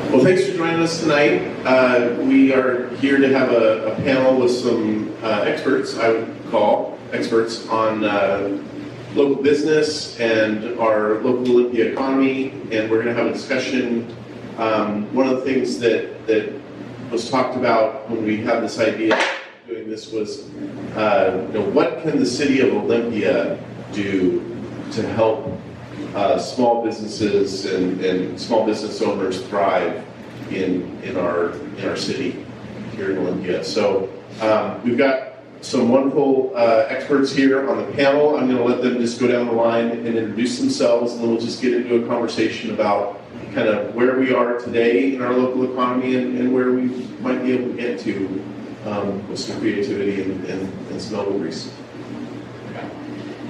Well, thanks for joining us tonight. We are here to have a panel with some experts, I would call experts, on local business and our local Olympia economy, and we're going to have a discussion. One of the things that was talked about when we had this idea of doing this was, what can the city of Olympia do to help small businesses and small business owners thrive in our city here in Olympia. So we've got some wonderful experts here on the panel. I'm going to let them just go down the line and introduce themselves, and then we'll just get into a conversation about kind of where we are today in our local economy and where we might be able to get to with some creativity and some elbow-grease.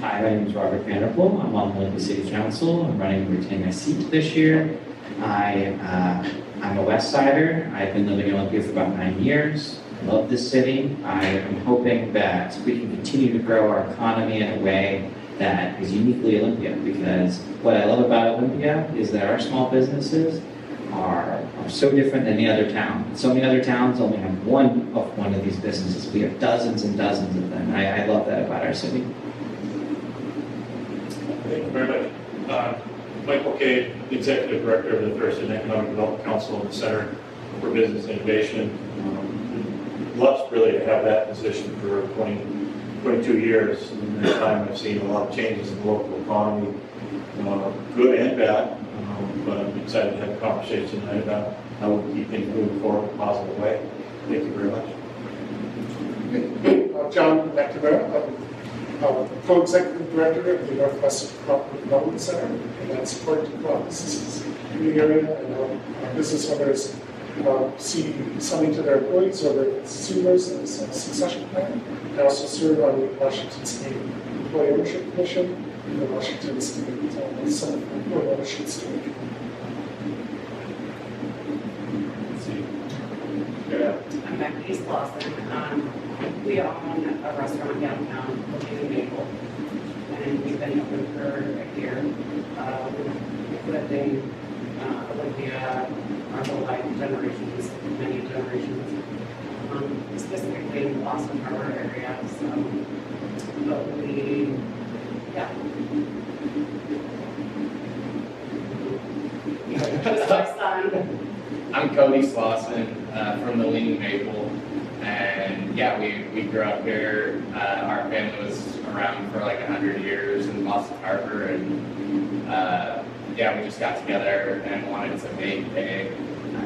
Hi, my name is Robert Vanderpool. I'm on the Olympia City Council. I'm running to retain my seat this year. I'm a West Sider. I've been living in Olympia for about 9 years. I love this city. I am hoping that we can continue to grow our economy in a way that is uniquely Olympia, because what I love about Olympia is that our small businesses are so different than any other town. So many other towns only have one of these businesses. We have dozens and dozens of them. I love that about our city. Thank you very much. Michael Cade, Executive Director of the Thurston Economic Development Council and the Center for Business Innovation. Blessed really to have that position for 22 years. In that time, I've seen a lot of changes in the local economy, good and bad. But I'm excited to have a conversation tonight about how we keep things moving forward in a positive way. Thank you very much. John McNamara. I'm co-executive director of the Northwest Cooperative Development Center, and that's support to small businesses in the area. And our business owners see something to their employees or their consumers in this succession plan. I also serve on the Washington State Employee Ownership Commission and the Washington State Center for Employee Ownership State. I'm Becky Lawson. We own a restaurant downtown located in Maple, and we've been open for a year. We've lived in Olympia our whole life, generations, many generations, specifically in the Boston Harbor area. So, but we, yeah. This is my son. I'm Cody Slauson from the Leaning Maple, and yeah, we grew up here. Our family was around for like 100 years in Boston Harbor, and yeah, we just got together and wanted to make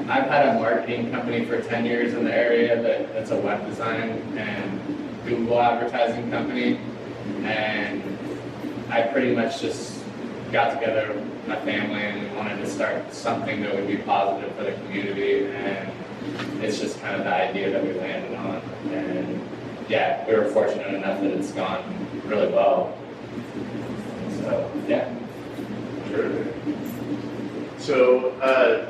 I've had a marketing company for 10 years in the area that's a web design and Google advertising company, and I pretty much just got together with my family and we wanted to start something that would be positive for the community, and it's just kind of the idea that we landed on. And yeah, we were fortunate enough that it's gone really well. So yeah. Sure. So I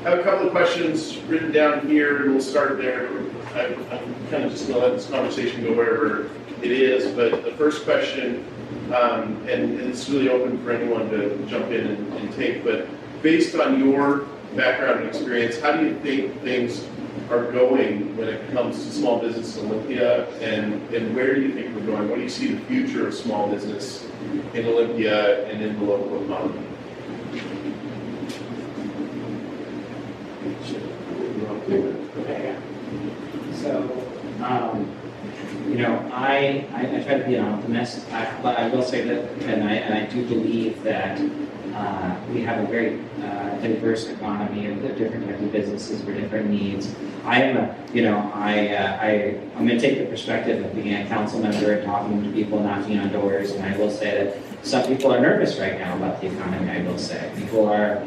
have a couple of questions written down here, and we'll start there. I'm kind of just going to let this conversation go wherever it is, but the first question, and it's really open for anyone to jump in and take, but based on your background and experience, how do you think things are going when it comes to small business in Olympia, and where do you think we're going? What do you see the future of small business in Olympia and in the local economy? So, I try to be an optimist, but I will say that, and I do believe that we have a very diverse economy of different types of businesses for different needs. I'm going to take the perspective of being a council member and talking to people, knocking on doors, and I will say that some people are nervous right now about the economy. I will say people are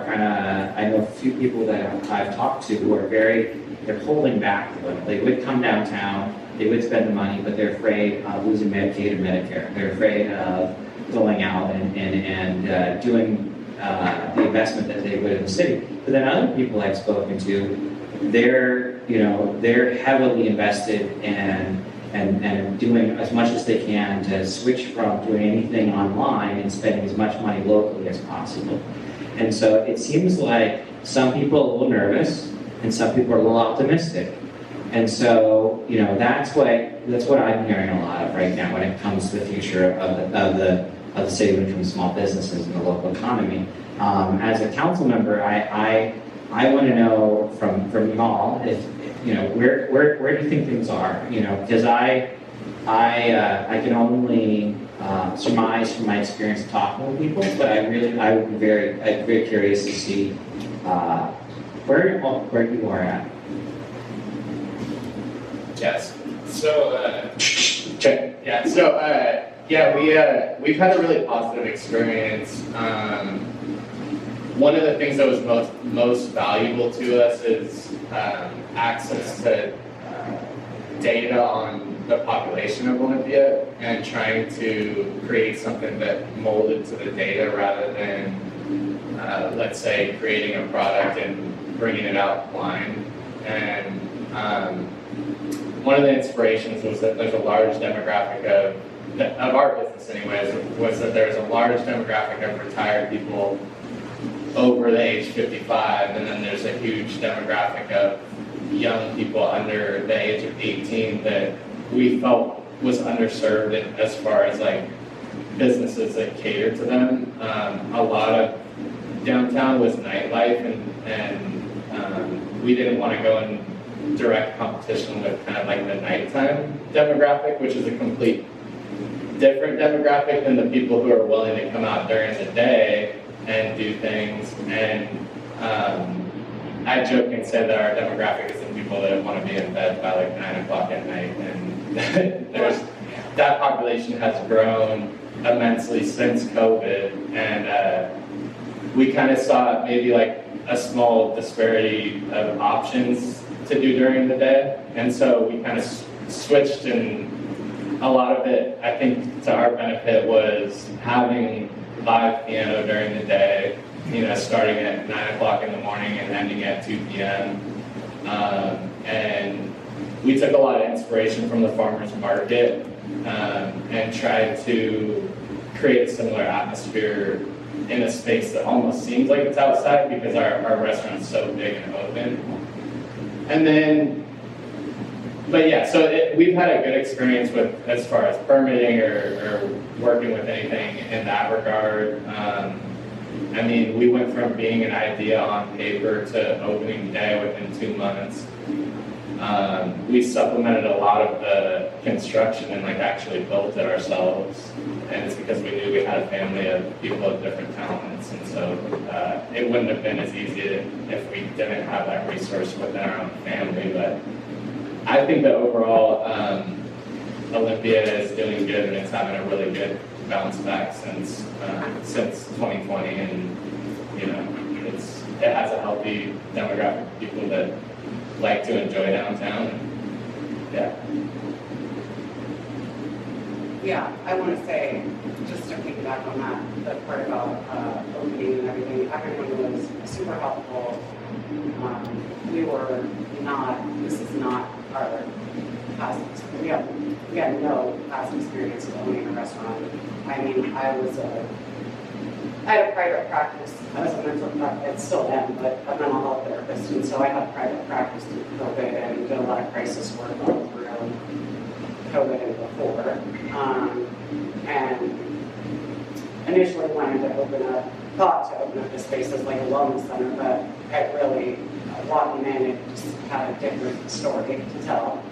kind of. I know a few people that I've talked to who are they're holding back. They would come downtown, they would spend the money, but they're afraid of losing Medicaid and Medicare. They're afraid of going out and doing the investment that they would in the city. But then other people I've spoken to, they're heavily invested and doing as much as they can to switch from doing anything online and spending as much money locally as possible. And so it seems like some people are a little nervous and some people are a little optimistic. And so, you know, that's what I'm hearing a lot of right now when it comes to the future of the city when it comes to small businesses and the local economy. As a council member, I want to know from y'all if you know where do you think things are? You know, because I can only surmise from my experience talking with people, but I would be very curious to see where you are at. Yes. So, check. Yeah. So, we've had a really positive experience. One of the things that was most valuable to us is access to data on the population of Olympia and trying to create something that molded to the data rather than, let's say, creating a product and bringing it out blind. And one of the inspirations was that there's a large demographic of our business anyways, was that there's a large demographic of retired people over the age 55, and then there's a huge demographic of young people under the age of 18 that we felt was underserved as far as like businesses that cater to them. A lot of downtown was nightlife, and we didn't want to go in direct competition with kind of like the nighttime demographic, which is a complete different demographic than the people who are willing to come out during the day and do things. And I joke and say that our demographic is the people that want to be in bed by like 9 o'clock at night. And that population has grown immensely since COVID. And we kind of saw maybe like a small disparity of options to do during the day. And so we kind of switched, and a lot of it, I think, to our benefit was having live piano during the day, you know, starting at 9 o'clock in the morning and ending at 2 p.m. And we took a lot of inspiration from the farmers market and tried to create a similar atmosphere in a space that almost seems like it's outside because our restaurant's so big and open. And then, but yeah, so we've had a good experience with as far as permitting or working with anything in that regard. I mean, we went from being an idea on paper to opening day within 2 months. We supplemented a lot of the construction and like actually built it ourselves. And it's because we knew we had a family of people of different talents. And so it wouldn't have been as easy if we didn't have that resource within our own family. But I think that overall, Olympia is doing good and it's having a really good bounce back since 2020. And, you know, it has a healthy demographic of people that like to enjoy downtown. Yeah. Yeah, I want to say, just to piggyback on that, the part about opening and everything, everyone was super helpful. This is not our past experience. We had no past experience of owning a restaurant. I mean, I had a private practice. I was a mental health, it's still am, but a mental health therapist, and so I had private practice through COVID and did a lot of crisis work all through COVID and before. And initially wanted to thought to open up this space as like a wellness center, but it really, walking in, it just had a different story to tell.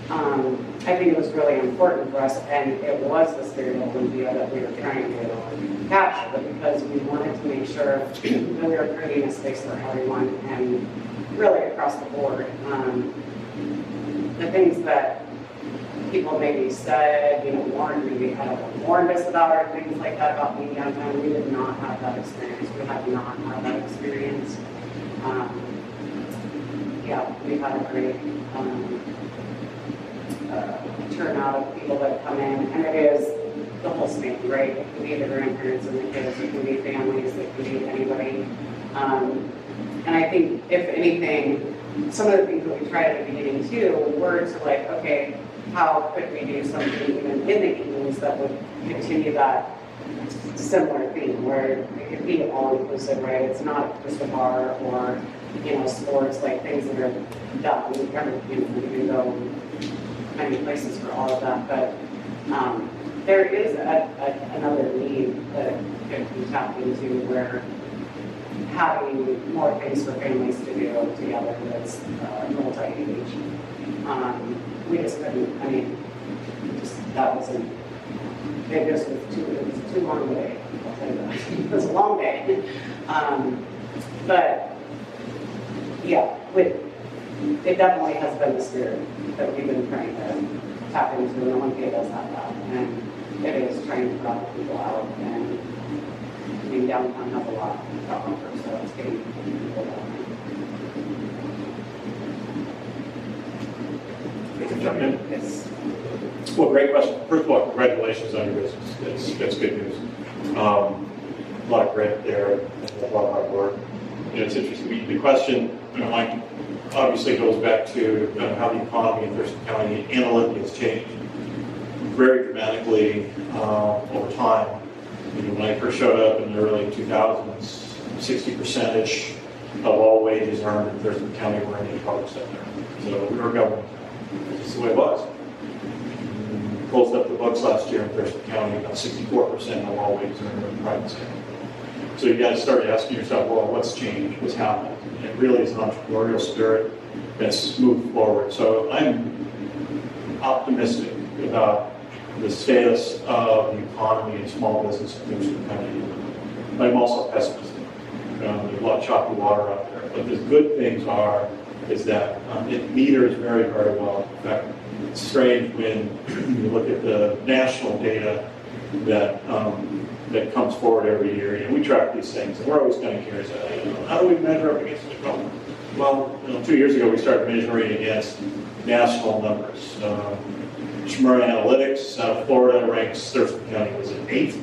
I think it was really important for us, and it was the spirit of Olympia that we were trying to capture, but because we wanted to make sure that we were creating a space for everyone and really across the board. The things that people maybe said, we had warned us about or things like that about being downtown. We did not have that experience. We have not had that experience. We've had a great turnout of people that come in, and it is the whole span, right? It can be the grandparents and the kids, it can be families, it can be anybody. And I think, if anything, some of the things that we tried at the beginning too were to like, okay, how could we do something even in the evenings that would continue that similar theme where it could be all inclusive, right? It's not just a bar or, sports, like things that are done. We can go many places for all of that, but there is another need that could be tapped into where having more things for families to do together that's multi-age. We just couldn't, that wasn't, it was too long a day. I'll tell you that. It was a long day. But yeah, it definitely has been the spirit that we've been trying to tap into, and Olympia does have that. And it is trying to draw people out, and downtown has a lot to offer, so it's getting people down there. It's Well, great question. First of all, congratulations on your business. That's good news. A lot of grit there, and a lot of hard work. It's interesting. The question, Mike, obviously goes back to how the economy in Thurston County and Olympia has changed very dramatically over time. When I first showed up in the early 2000s, 60%-ish of all wages earned in Thurston County were in the public sector. So we were government. That's the way it was. Closed up the books last year in Thurston County, about 64% of all wages earned in the private sector. So you got to start asking yourself, well, what's changed? What's happened? And it really is an entrepreneurial spirit that's moved forward. So I'm optimistic about the status of the economy and small business in Thurston County. I'm also pessimistic. There's a lot of choppy water out there. But the good things is that it meters very, very well. In fact, it's strange when you look at the national data that comes forward every year. We track these things, and we're always kind of curious. How do we measure up against the government? Well, 2 years ago we started measuring against national numbers. Schmurra Analytics out of Florida ranks Thurston County was an 8th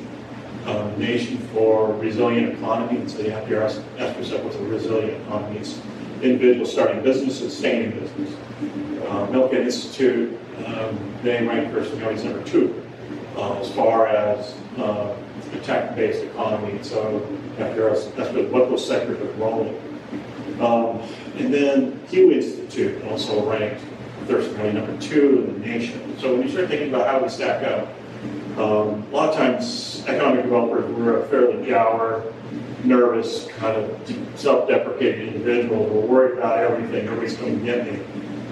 nation for resilient economy. And so you have to ask yourself, what's a resilient economy? It's individuals starting business and staying in business. Milken Institute, they rank Thurston County as number 2 as far as a tech-based economy. So you have to ask what those sectors are growing. And then Pew Institute also ranked Thurston County number 2 in the nation. So when you start thinking about how we stack up, a lot of times economic developers were a fairly dour, nervous, kind of self-deprecating individual. We're worried about everything. Everybody's going to get me.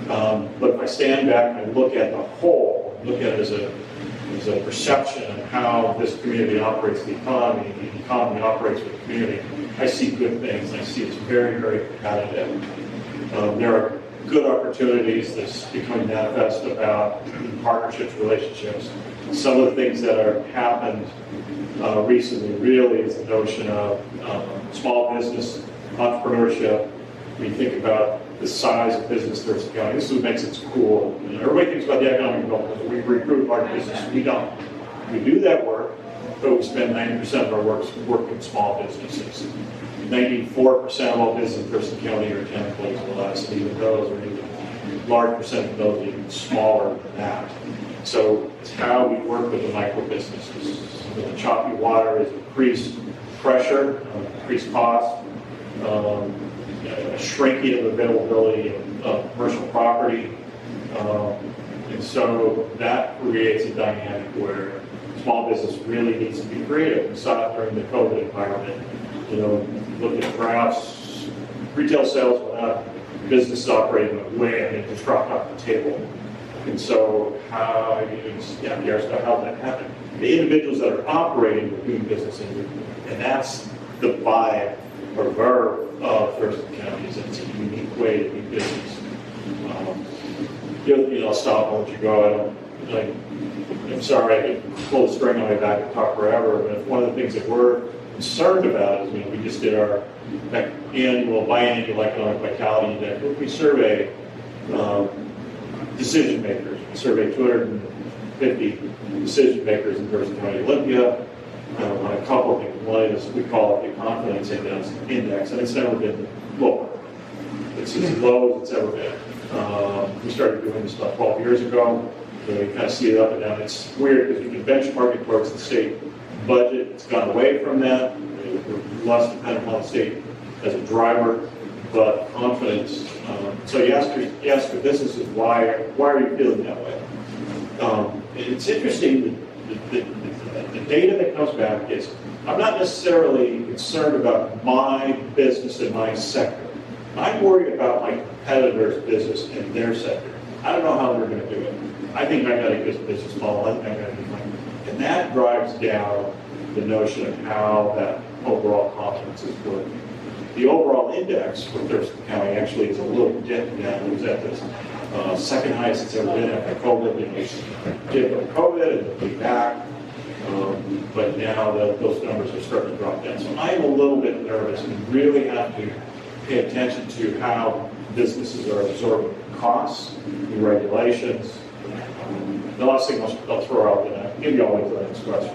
But if I stand back and look at the whole, look at it as a perception of how this community operates the economy operates with the community, I see good things. I see it's very, very competitive. There are good opportunities that's becoming manifest about partnerships, relationships. Some of the things that have happened recently really is the notion of small business entrepreneurship. When you think about the size of business in Thurston County, this is what makes it cool. Everybody thinks about the economic development. We recruit large business. We don't. We do that work, but we spend 90% of our work in small businesses. 94% of all business in Thurston County are 10 employees or less, and even those are even large percent of those are even smaller than that. So it's how we work with the micro businesses. The choppy water is increased pressure, increased cost, a shrinking of availability of commercial property. And so that creates a dynamic where small business really needs to be creative. We saw it during the COVID environment. Look at graphs, retail sales went up, business operating way, and it just dropped off the table. And so how that happened? The individuals that are operating are doing business, and that's the vibe or verb of Thurston County. It's a unique way to do business. I'll stop and let you go. I'm sorry, I could pull the string on my back and talk forever, but one of the things that we're concerned about is we just did our biannual economic vitality index. We survey decision makers. We surveyed 250 decision makers in Thurston County, Olympia, on a couple of things. One is we call it the confidence index, and it's never been lower. It's as low as it's ever been. We started doing this about 12 years ago. So you kind of see it up and down. It's weird because you can benchmark it towards the state budget. It's gone away from that. We're less dependent on the state as a driver, but confidence. So you ask for businesses, why are you feeling that way? It's interesting, the data that comes back is, I'm not necessarily concerned about my business and my sector. I'm worried about my competitor's business and their sector. I don't know how they're going to do it. I think I've got a good business model. I think I've got a good plan. And that drives down the notion of how that overall confidence is working. The overall index for Thurston County actually is a little dip down. It was at the second highest it's ever been after COVID. Dip of COVID and it'll be back. But now those numbers are starting to drop down. So I'm a little bit nervous and really have to pay attention to how businesses are absorbing costs, new regulations. The last thing I'll throw out, and maybe I'll wait for the next question,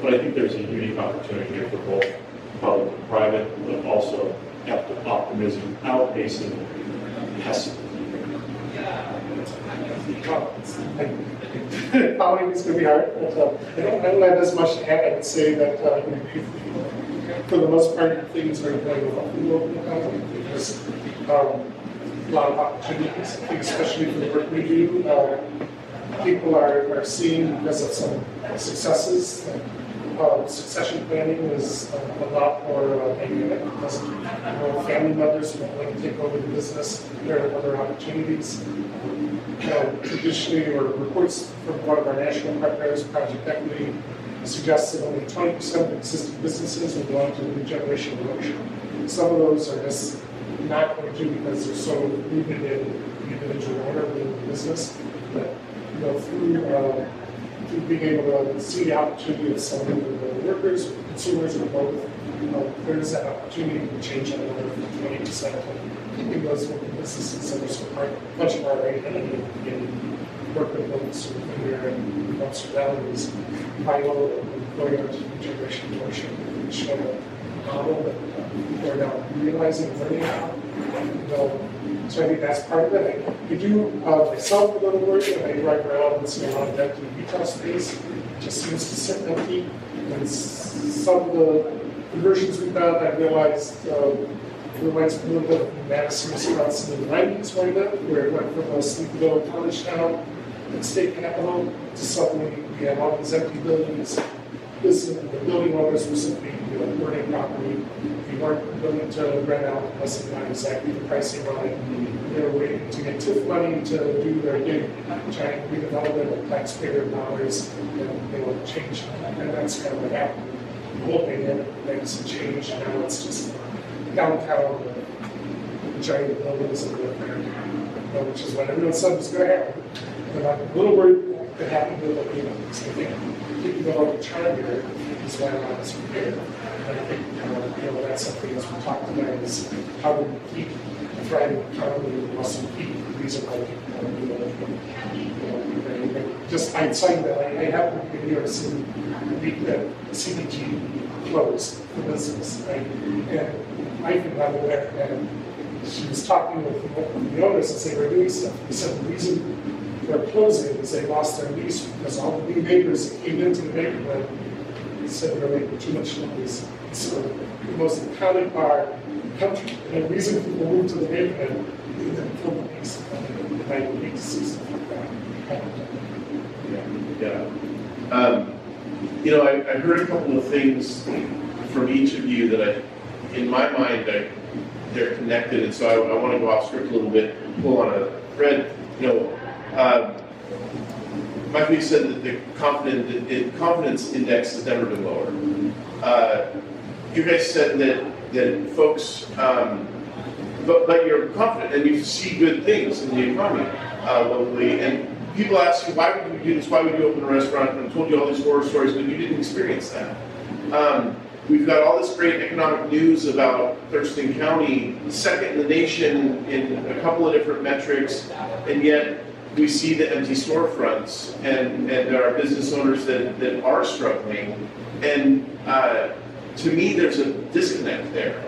but I think there's a unique opportunity here for both public and private, but also optimism outpacing pessimism. Following is going to be hard, but I don't have as much to add. I would say that for the most part, things are going well in the local economy. There's a lot of opportunities, I think especially for the work we do. People are seeing, because of some successes, succession planning is a lot more dynamic because family members who want to take over the business. There are other opportunities. Traditionally, or reports from one of our national partners, Project Equity, suggests that only 20% of existing businesses will belong to the new generation of ownership. Some of those are just not going to because they're so rooted in the individual owner of the business. But through being able to see the opportunity of some of the workers, or consumers, or both, there's that opportunity to change that number from 20% to keeping those local businesses that are so much of our identity in work with local souvenir and local values, vital and going on to the generation of ownership, show a model that people are now realizing and learning about. So I think that's part of it. I do myself a little work, and I drive around and see a lot of empty retail space. It just seems to sit empty. And some of the conversions we've done, I realized it reminds me a little bit of Madison, Wisconsin in the 90s, where it went from a Sleepyville college town and state capital to suddenly we had all these empty buildings. The building owners were simply burning property. We weren't willing to rent out unless they got exactly the pricing right. They were waiting to get TIF money to do their big giant redevelopment of taxpayer dollars, and they will change. And that's kind of what happened. Hoping that it makes a change, and now it's just downtown, the giant buildings and which is what everyone said was going to happen. But I'm a little worried what could happen with it, because I think keeping the local charm here is why a lot of us are here. And I think that's something as we talked about is how do we keep a thriving economy and also keep the reason why people want to do it. Just by saying that, I happen to be here seeing the week that CDG closed for business, right? And I think I'm aware, and she was talking with the owners as they were doing stuff. They said the reason they're closing is they lost their lease because all the new neighbors that came into the neighborhood said they were making too much noise. So the most iconic bar in the country, and the reason people moved to the neighborhood, they didn't fill the lease. And I would hate to see stuff like that. Yeah. I heard a couple of things from each of you that in my mind, they're connected, and so I want to go off script a little bit, pull on a thread. Michael, said that the confidence index has never been lower. You guys said that folks, but you're confident and you see good things in the economy locally, and people ask you, why would you do this? Why would you open a restaurant? And I told you all these horror stories, but you didn't experience that. We've got all this great economic news about Thurston County, second in the nation in a couple of different metrics, and yet we see the empty storefronts, and there are business owners that are struggling. And to me, there's a disconnect there.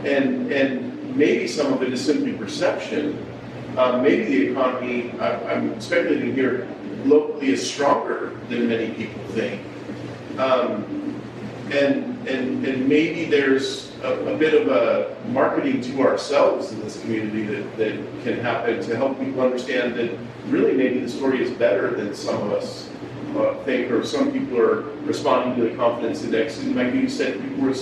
And maybe some of it is simply perception, maybe the economy, I'm speculating here, locally is stronger than many people think. And maybe there's a bit of a marketing to ourselves in this community that can happen to help people understand that really maybe the story is better than some of us think, or some people are responding to the confidence index. And like you said, people were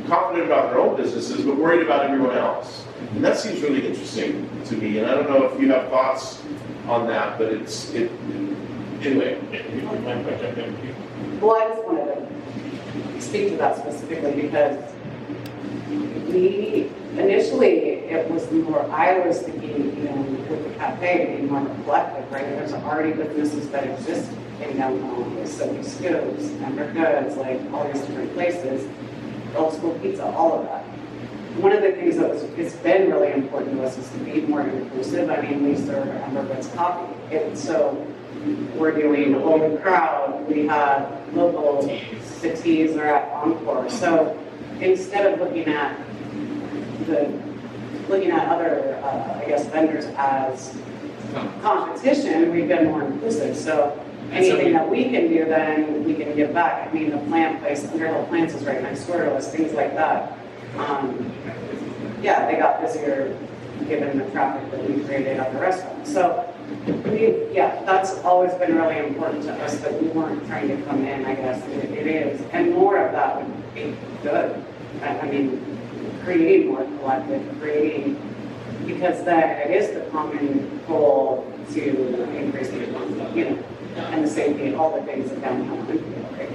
confident about their own businesses, but worried about everyone else. And that seems really interesting to me. And I don't know if you have thoughts on that, but anyway. You mind if I jump in? Well, I just wanted to speak to that specifically because initially it was more, I was thinking, you know, with the cafe being more reflective, right? There's already businesses that exist in downtown, like Sophie Scoops, Amber Goods, like all these different places, Old School Pizza, all of that. One of the things that it's been really important to us is to be more inclusive. I mean, we serve Amber Goods coffee. So we're doing Golden Crowd, we have local, the teas are at Encore. So instead of looking at other, I guess, vendors as competition, we've been more inclusive. So anything that we can do, then we can give back. I mean, the plant place, Underhill Plants is right next door to us, things like that. Yeah, they got busier given the traffic that we created at the restaurant. So that's always been really important to us, that we weren't trying to come in, I guess. It is. And more of that would be good. I mean, creating more collective, because then it is the common goal to increase the economy, you know, and the safety, all the things that downtown would be, right?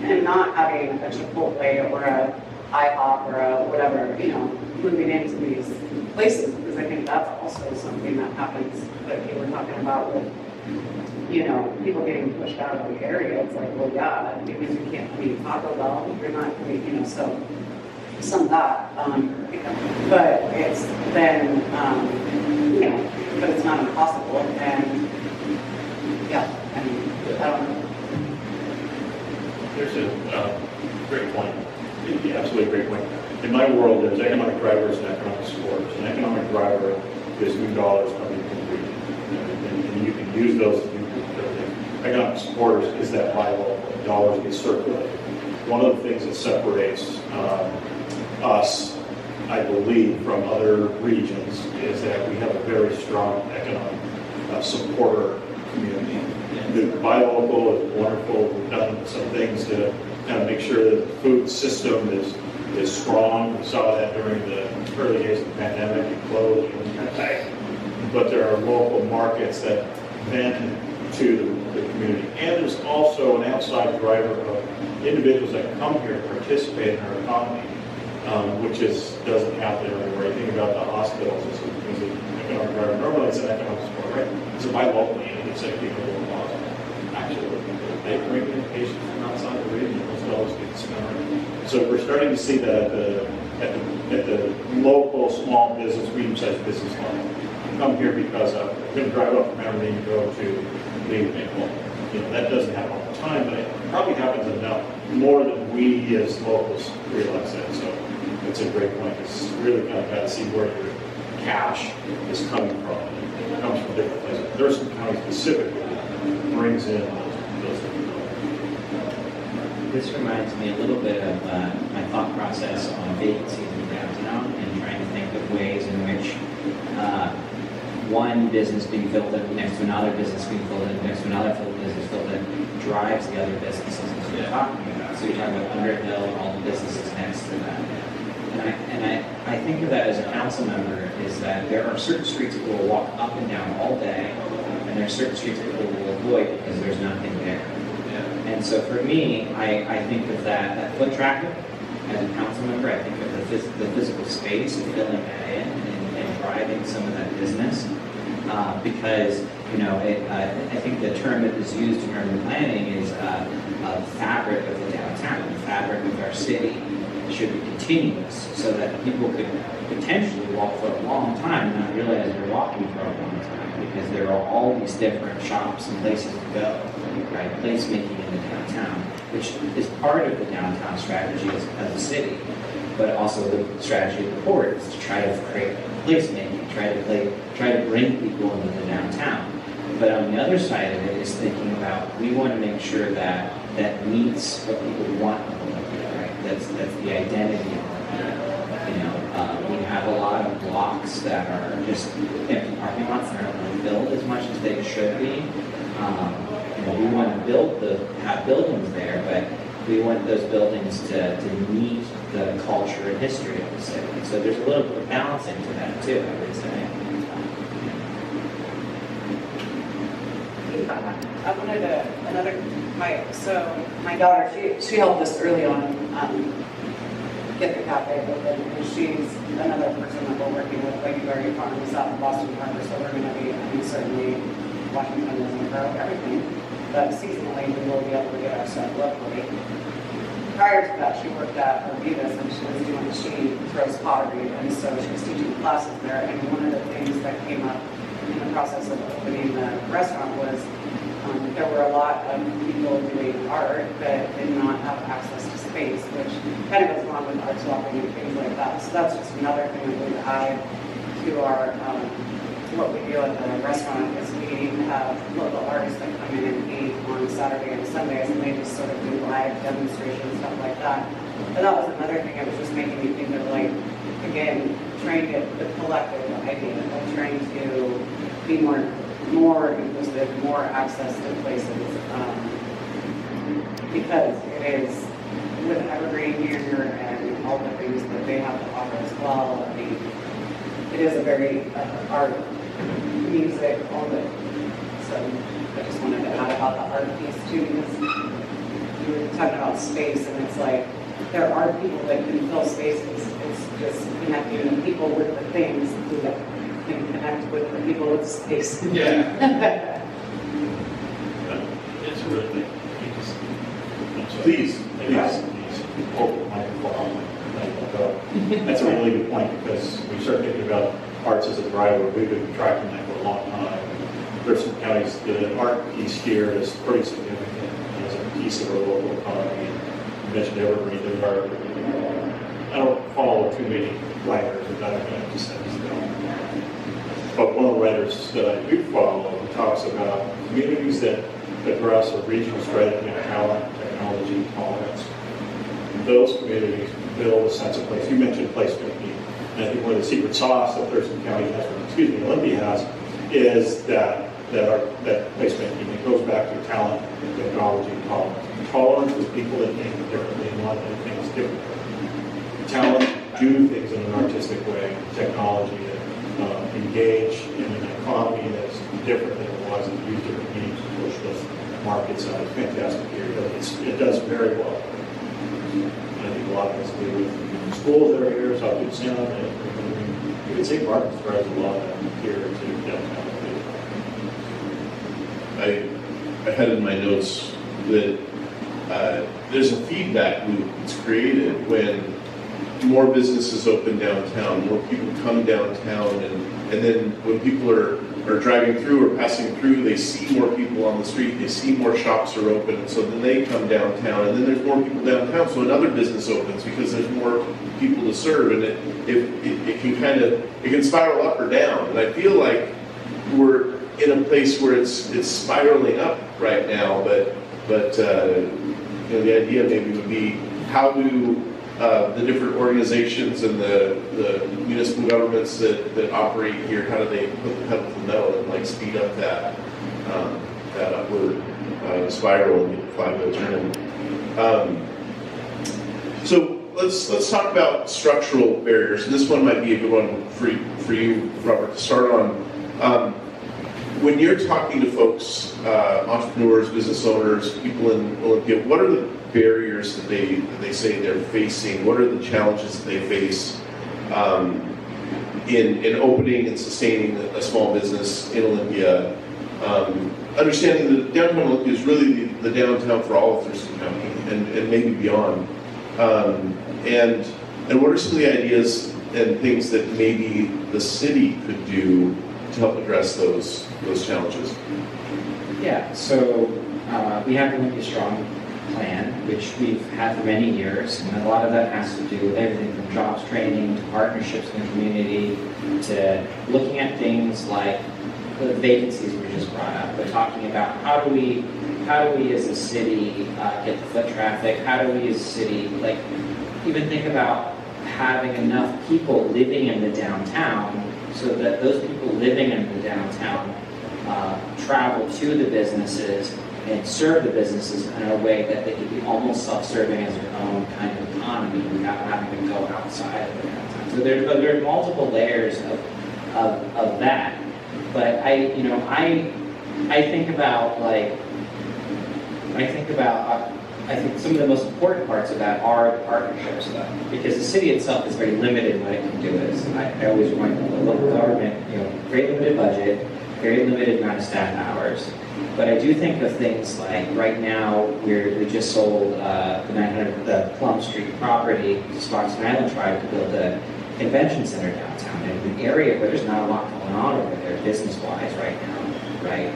And not having a Chipotle or a IHOP or a whatever, you know, moving into these places, because I think that's also something that happens that you were talking about with, you know, people getting pushed out of the area. It's like, well, yeah, because you can't be Taco Bell, you're not going to, you know, so some of that, but it's then, you know, but it's not impossible, and yeah, I mean, I don't know. There's a great point, absolutely great point. In my world, there's economic drivers and economic supporters. An economic driver is new dollars coming from the region, and you can use those to do good things. Economic supporters is that buy local, dollars get circulated. One of the things that separates us, I believe, from other regions is that we have a very strong economic supporter community. The buy local is wonderful. We've done some things to kind of make sure that the food system is strong. We saw that during the early days of the pandemic. It closed, but there are local markets that vend to the community. And there's also an outside driver of individuals that come here to participate in our economy, which doesn't happen everywhere. You think about the hospitals as an economic driver. Normally it's an economic support, right? It's a buy locally, and it's like people in the hospital. Actually, they bring in patients from outside the region. Those dollars get spent. So we're starting to see that at the local small business, medium-sized business level. Come here because I'm going to drive up from Aberdeen and go to Maple. You know, that doesn't happen all the time, but it probably happens enough, more than we as locals realize that. So it's a great point. It's really kind of got to see where your cash is coming from. It comes from different places. Thurston County specifically brings in those different dollars. This reminds me a little bit of my thought process on vacancies in downtown and trying to think of ways in which one business being filled in next to another business being filled in next to another business filled in drives the other businesses that you're talking about. So you're talking about Underhill and all the businesses next to that. And I think of that as a council member is that there are certain streets that will walk up and down all day, and there are certain streets that will avoid because there's nothing there. And so for me, I think of that foot traffic as a council member. I think of the physical space and filling that in and driving some of that business. Because, you know, I think the term that is used in urban planning is fabric of the downtown, the fabric of our city. should be continuous so that people could potentially walk for a long time and not realize they're walking for a long time because there are all these different shops and places to go, right? Placemaking in the downtown, which is part of the downtown strategy as a city, but also the strategy of the port is to try to create placemaking, try to bring people into the downtown. But on the other side of it is thinking about, we want to make sure that that meets what people want of Olympia, right? That's the identity of Olympia. You know, we have a lot of blocks that are just empty parking lots that aren't really filled as much as they should be. You know, we want to have buildings there, but we want those buildings to meet the culture and history of the city. So there's a little bit of balancing to that too, I would say. I wanted my daughter, she helped us early on, get the cafe open, and she's another person that we're working with, like you already found, is out in Boston Harbor, so we're gonna be, certainly, Washington doesn't grow everything, but seasonally, we will be able to get our stuff locally. Prior to that, she worked at Arvidas, and she throws pottery, and so she was teaching classes there, and one of the things that came up in the process of opening the restaurant was there were a lot of people doing art that did not have access to space, which kind of goes along with art swapping and things like that. So that's just another thing that we add to our what we do at the restaurant is we have local artists that come in and paint on Saturday and Sundays, and they just sort of do live demonstrations, stuff like that. But that was another thing that was just making me think of, like, again, trying to get the collective idea of trying to be more inclusive, more access to places, because it is with Evergreen here and all the things that they have to offer as well. I mean, it is a very art, music, all of it. So I just wanted to add about the art piece too, because you were talking about space, and it's like there are people that can fill spaces. It's just connecting the people with the things that can connect with the people with space. Yeah. It's a really thing. Please. That's a really good point, because we start thinking about arts as a driver. We've been tracking that for a long time. There's some counties, the art piece here is pretty significant as a piece of our local economy. You mentioned Evergreen, there are, I don't follow too many writers that I'm going to send this down. But one of the writers that I do follow talks about communities that address a regional strategy of talent, technology, tolerance. Those communities build a sense of place. You mentioned placemaking. And I think one of the secret sauce that Thurston County has, Olympia has, is that placemaking. It goes back to talent, technology, and tolerance. Tolerance is people that think differently and want to do things differently. Talent, do things in an artistic way. Technology, engage in an economy that's different than it was, and use different means to push those markets out. It's fantastic here. It does very well. I think a lot of us do with schools that are here, South Beach Sound, and you could say Marcus drives a lot of them here to downtown. I had in my notes that there's a feedback loop that's created when more businesses open downtown, more people come downtown, and then when people are driving through or passing through, they see more people on the street, they see more shops are open, and so then they come downtown, and then there's more people downtown, so another business opens because there's more people to serve, and it can spiral up or down, and I feel like we're in a place where it's spiraling up right now, but the idea maybe would be, how do the different organizations and the municipal governments that operate here, how do they put the pedal to the metal and like speed up that upward spiral and get the flywheel turning? So let's talk about structural barriers, and this one might be a good one for you, Robert, to start on. When you're talking to folks, entrepreneurs, business owners, people in Olympia, what are the barriers that they say they're facing? What are the challenges that they face in opening and sustaining a small business in Olympia? Understanding that downtown Olympia is really the downtown for all of Thurston County and maybe beyond. And what are some of the ideas and things that maybe the city could do to help address those challenges? Yeah, so we have the Olympia Strong plan, which we've had for many years, and a lot of that has to do with everything from jobs training to partnerships in the community to looking at things like the vacancies we just brought up. We're talking about how do we as a city get the foot traffic? How do we as a city like even think about having enough people living in the downtown so that those people living in the downtown travel to the businesses and serve the businesses in a way that they can be almost self-serving as their own kind of economy without having to go outside of the downtown. So there are multiple layers of that. But I think about I think some of the most important parts of that are the partnerships, though, because the city itself is very limited in what it can do. I always remind the local government, very limited budget, very limited amount of staff hours. But I do think of things like right now we just sold the Plum Street property. Sparks and Island tried to build a convention center downtown in an area where there's not a lot going on over there business-wise right now, right?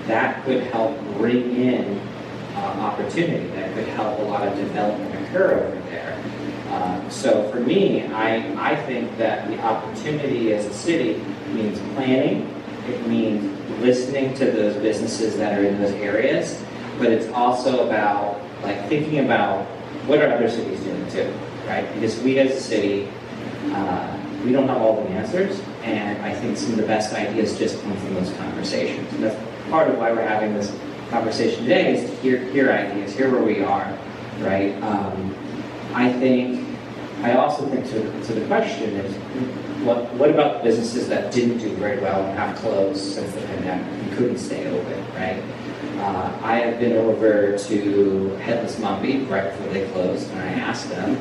That could help bring in opportunity. That could help a lot of development occur over there. So for me, I think that the opportunity as a city means planning. It means listening to those businesses that are in those areas, but it's also about thinking about what are other cities doing too, right? Because we as a city, we don't have all the answers, and I think some of the best ideas just come from those conversations. And that's part of why we're having this conversation today, is to hear ideas, hear where we are, right? I also think to the question is, what about the businesses that didn't do very well and have closed since the pandemic and couldn't stay open, right? I have been over to Headless Mumpy right before they closed, and I asked them,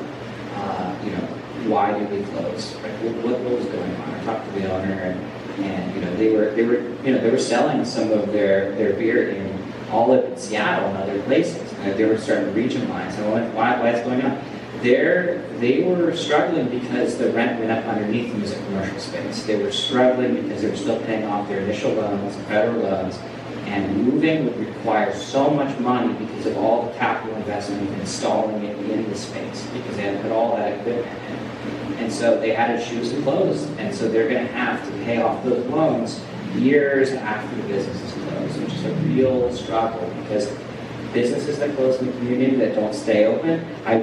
why did we close? Right? What was going on? I talked to the owner, and they were selling some of their beer in Olive and Seattle and other places. They were starting to regionalize. And I went, why is going on? They were struggling because the rent went up underneath them as a commercial space. They were struggling because they were still paying off their initial loans, federal loans, and moving would require so much money because of all the capital investment of installing it in the space, because they had to put all that equipment in. And so they had to choose to close, and so they're going to have to pay off those loans years after the business is closed, which is a real struggle, because businesses that close in the community that don't stay open, I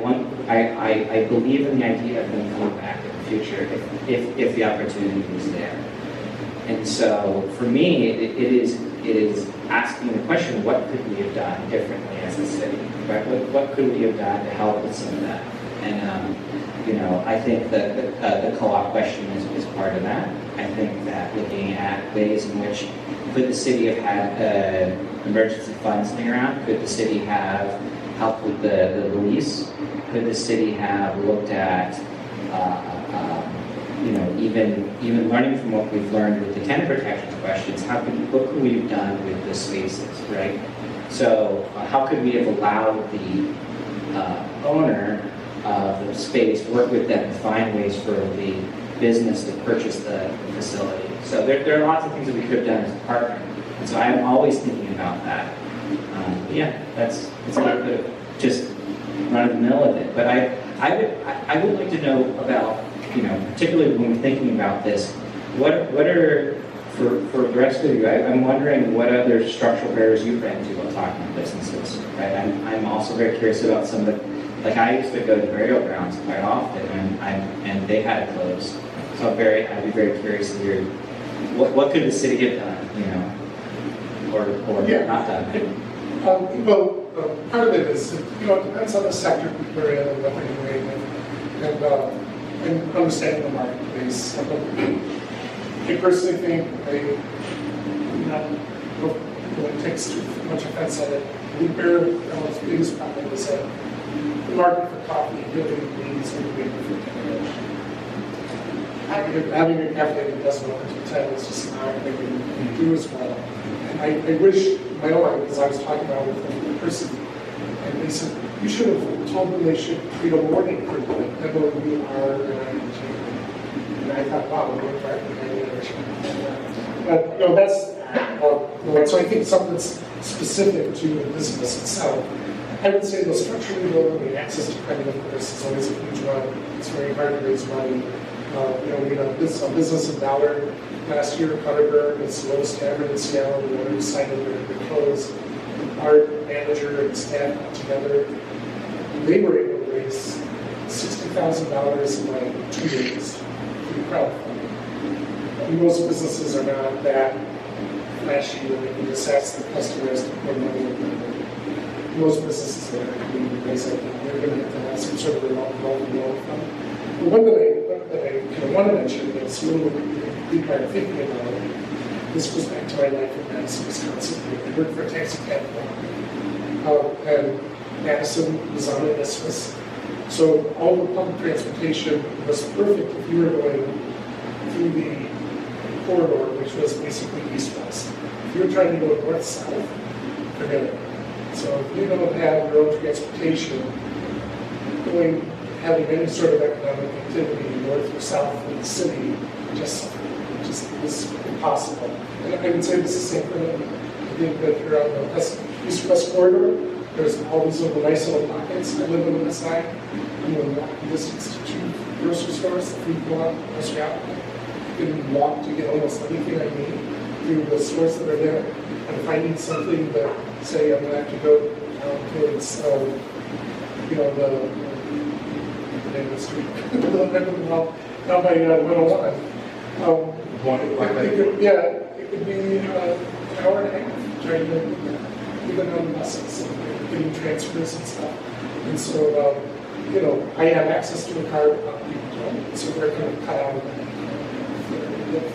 believe in the idea of them coming back in the future if the opportunity is there. And so for me, it is asking the question, what could we have done differently as a city? Right? What could we have done to help with some of that? And I think that the co-op question is part of that. I think that looking at ways in which could the city have had emergency funds sitting around? Could the city have helped with the lease? Could the city have looked at, even learning from what we've learned with the tenant protection questions? What could we have done with the spaces, right? So how could we have allowed the owner of the space, work with them to find ways for the business to purchase the facility? So there are lots of things that we could have done as a partner. And so I'm always thinking about that. It's a little bit of just run of the mill of it. But I would like to know about, particularly when we're thinking about this, what are, for the rest of you, I'm wondering what other structural barriers you've ran into while talking to businesses, right? I'm also very curious about some of the, I used to go to burial grounds quite often, and they had to close. So I'd be very curious to hear what could the city have done, or not done. Part of it is, it depends on the sector people are in and what they're doing, and understanding the marketplace. I personally think it takes too much offense on it. We bear the biggest problem is that the market for coffee really needs to be having a cafe that doesn't open until 10 is just not going to do as well. And I wish my own life, because I was talking about it with a person, and they said, you should have told them they should treat a warning for MOUR. And I thought, wow, we're right behind the other. But, you know, that's, you know, so I think something that's specific to the business itself. I would say the structurally low, the access to credit, of course, is always a huge one. It's very hard to raise money. You know, we had a business in Ballard last year, Cutterberg, it's the lowest tavern in Seattle. We decided to close. Our manager and staff got together. They were able to raise $60,000 in like 2 days through crowdfunding. Most businesses are not that flashy when they can just ask the customers to put money in. Most businesses that are being raised, they're going to have to have some sort of revolving loan fund. But one that I kind of want to mention that's a little deep part of thinking about it. This goes back to my life in Madison, Wisconsin. I worked for a taxi cab and Madison was on it. This was so all the public transportation was perfect if you were going through the corridor, which was basically east-west. If you were trying to go north-south, forget it. So if you don't have your own transportation, having any sort of economic activity north or south of the city just is impossible. And I would say this is the same thing. I think that if you're on the east-west corridor, there's all these nice little pockets. I live on the west side. I'm going to walk distance to 2 grocery stores, 3 block, grocery outlet. You can walk to get almost anything I need through the stores that are there. And if I need something that, say, I'm going to have to go towards, you know, the name of the street, down by 101. It could be an hour and a half trying to even on the buses and getting transfers and stuff. And so, you know, I have access to a car, but people don't. So they're kind of cut out of that.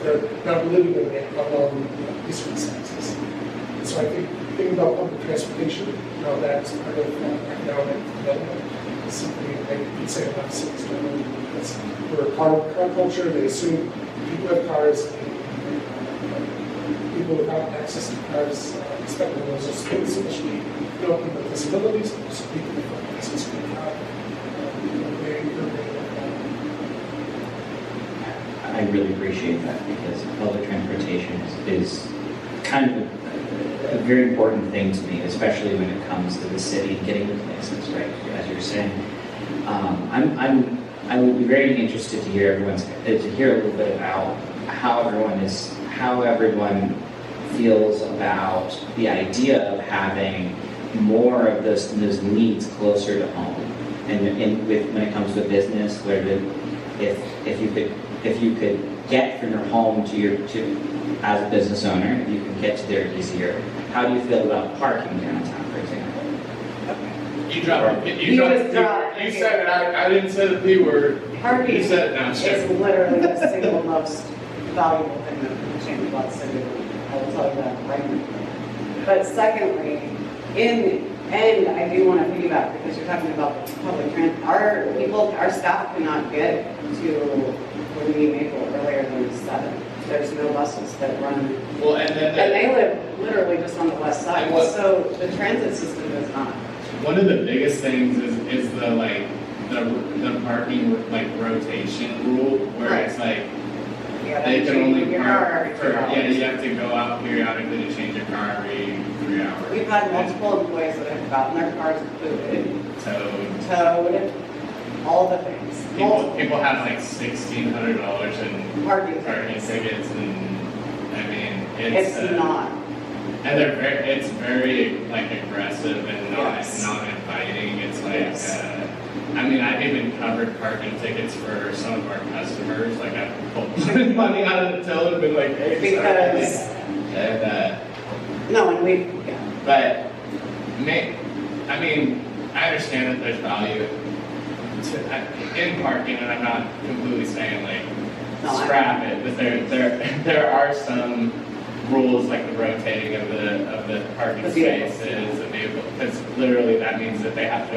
They're not living in that along eastern Texas. And so I think thinking about public transportation, you know, that's part of economic development. It's something I could say about cities generally, because we're a car culture. They assume people have cars, people without access to cars, especially those are space, especially people with disabilities, so people without access to a car. I really appreciate that because public transportation is kind of a very important thing to me, especially when it comes to the city and getting to places, right? As you're saying, I would be very interested to hear to hear a little bit about how everyone feels about the idea of having more of those needs closer to home, and when it comes to a business, where if you could get from your home as a business owner, if you can get to there easier. How do you feel about parking downtown, for example? You dropped it. You said it. I didn't say the P word. Parking You is said it downstairs. literally the single most valuable thing that can change about the city. I will tell you that right now. But secondly, and I do want to piggyback because you're talking about public transit. Our staff cannot get to Lee Maple earlier than 7. There's no buses that run. Well, And they live literally just on the west side. And what- So the transit system is not. one of the biggest things is the parking rotation rule where it's like You gotta they can change only your car park every for 3 hours. you have to go out periodically to change your car every 3 hours. We've had multiple employees that have gotten their cars booted, towed, all the things. People have like $1,600 in Parking parking tickets. tickets, and I mean It's not. and it's very like aggressive and Yes. not inviting. It's like Yes. I mean, I've even covered parking tickets for some of our customers. Like I've pulled money out of the till and been like, hey, Because, sorry. And no, and we, yeah. but I mean, I understand that there's value in parking, and I'm not completely saying like No, I- scrap it, but there are some rules like the rotating of the parking The vehicles. spaces, the vehicle, because literally that means that they have to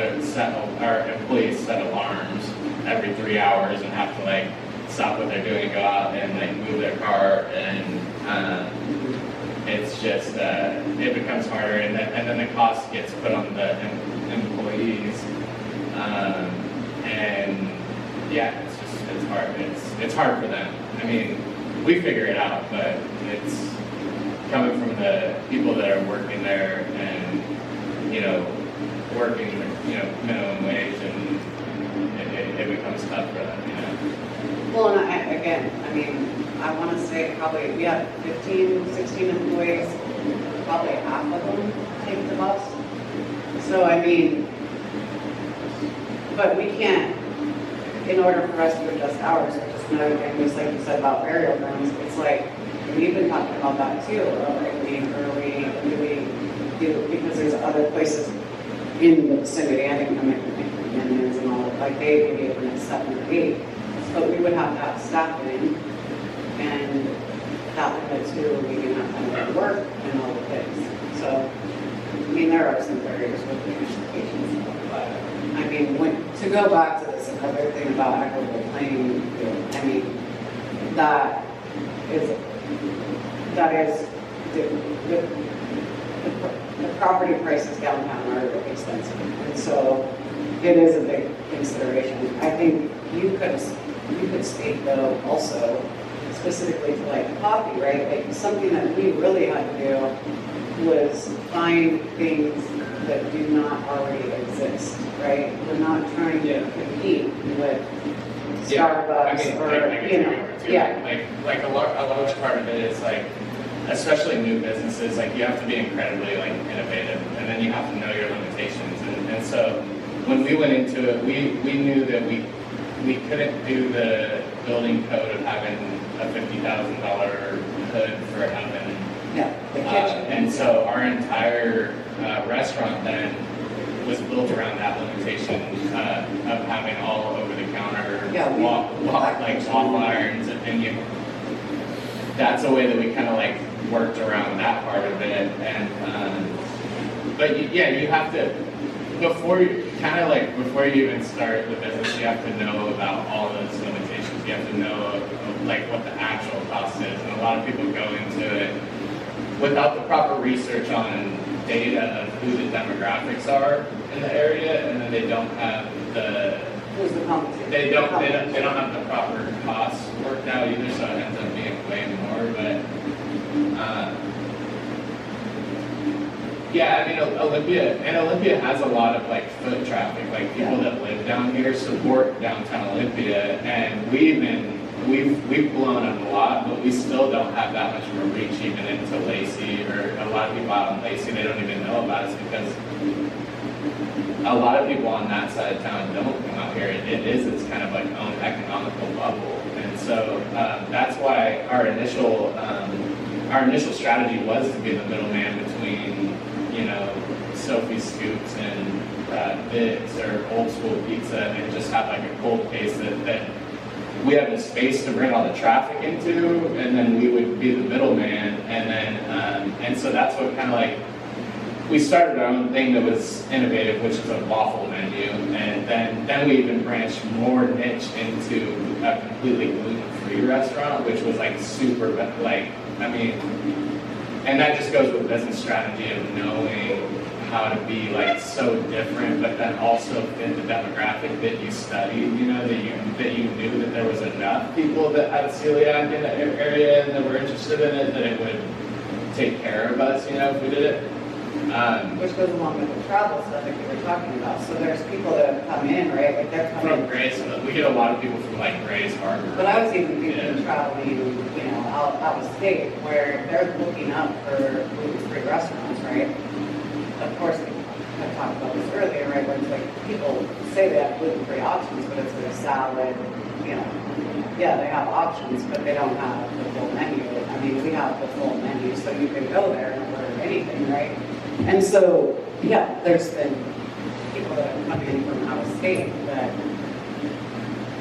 our employees set alarms every 3 hours and have to like stop what they're doing and go out and like move their car, and it's just it becomes harder, and then the cost gets put on the employees. And yeah, it's hard. It's hard for them. I mean, we figure it out, but it's coming from the people that are working there and, working, minimum wage, and it becomes tough for them, Well, and I want to say probably, we have 15, 16 employees, probably half of them take the bus. So, but we can't, in order for us to adjust hours, which is another thing, just like you said about burial grounds, it's like, we've been talking about that too, because there's other places in the vicinity, I think, Indians and all, like they would be open at 7 or 8, but we would have to have staff in, and that would go to, we can have time to work and all the things. So, there are some barriers with the transportation stuff, but, to go back to this, another thing about equitable playing field, that is, the property prices downtown are expensive, and so it is a big consideration. I think you could speak though also specifically to like coffee, right? Like something that we really had to do was find things that do not already exist, right? We're not trying to compete with Starbucks Like a large part of it is like, especially new businesses, like you have to be incredibly like innovative, and then you have to know your limitations. And so when we went into it, we knew that we couldn't do the building code of having a $50,000 hood for having. the kitchen. And so our entire restaurant then was built around that limitation of having all over the counter like wall irons, and that's a way that we kind of like worked around that part of it. And but you have to, before you even start the business, you have to know about all those limitations. You have to know like what the actual cost is, and a lot of people go into it without the proper research on data of who the demographics are in the area, and then they don't have Who's the competition? they don't have the proper costs worked out either, so it ends up being way more. But Olympia has a lot of like foot traffic, like people that live down here support downtown Olympia, and we've blown up a lot, but we still don't have that much of a reach even into Lacey, or a lot of people out in Lacey, they don't even know about us because a lot of people on that side of town don't come out here. It's kind of like own economical bubble, and so that's why our initial strategy was to be the middleman between Sophie's Scoops and Bits or Old School Pizza, and just have like a cold case that we have the space to bring all the traffic into, and then we would be the middleman, and then and so that's what kind of like we started our own thing that was innovative, which is a waffle menu, and then we even branched more niche into a completely gluten-free restaurant, which was like super and that just goes with business strategy of knowing how to be like so different, but then also fit the demographic that you studied, that you knew that there was enough people that had celiac in the area and that were interested in it, that it would take care of us, if we did it. Which goes along with the travel stuff that you were talking about. So there's people that have come in, right? Like they're coming From Grace, we get a lot of people from like Grace Harbor. But I was even thinking traveling, out of state, where they're looking up for gluten-free restaurants, right? Of course, we have talked about this earlier, right? Where it's like people say they have gluten-free options, but it's like a salad, Yeah, they have options, but they don't have the full menu. We have the full menu, so you can go there and order anything, right? And so, there's been people that have come in from out of state that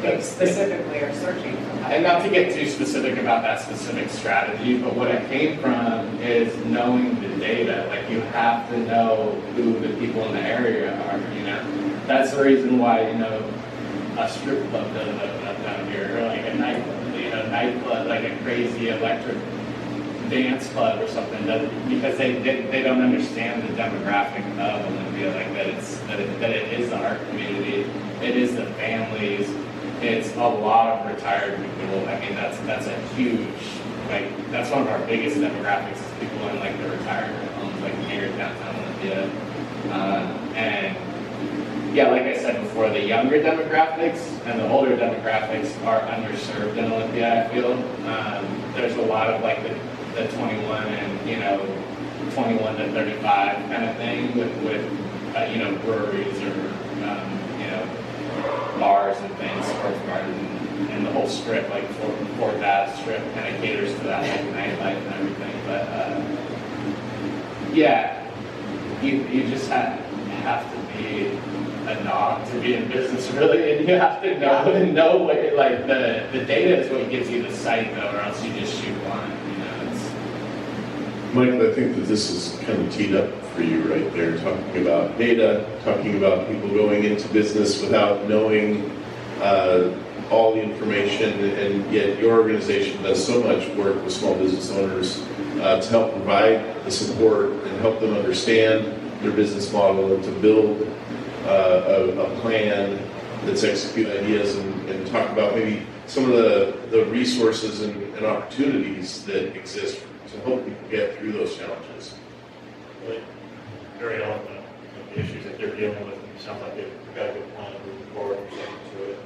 they specifically are searching for that. And not to get too specific about that specific strategy, but what it came from is knowing the data. Like you have to know who the people in the area are, That's the reason why, a strip club doesn't open up down here, or like a nightclub, like a crazy electric dance club or something, because they don't understand the demographic of Olympia, like that it is the art community, it is the families, it's a lot of retired people. I mean, that's a huge, like, that's one of our biggest demographics is people in like the retirement homes, like here in downtown Olympia. And yeah, like I said before, the younger demographics and the older demographics are underserved in Olympia, I feel. There's a lot of like the 21 and, you know, 21 to 35 kind of thing with you know, breweries or, you know, bars and things, sports bars, and the whole strip, like Fort Bath strip kind of caters to that, like nightlife and everything. But yeah, you just have to be a knob to be in business, really, and you have to know what, like, the data is what gives you the sight, though, or else you just shoot blind, you know. Michael, I think that this is kind of teed up for you right there, talking about data, talking about people going into business without knowing all the information, and yet your organization does so much work with small business owners to help provide the support and help them understand their business model and to build a plan that's execute ideas and talk about maybe some of the resources and opportunities that exist to help people get through those challenges. Really, very eloquent of the issues that they're dealing with. It sounds like they've got a good plan moving forward and sticking to it.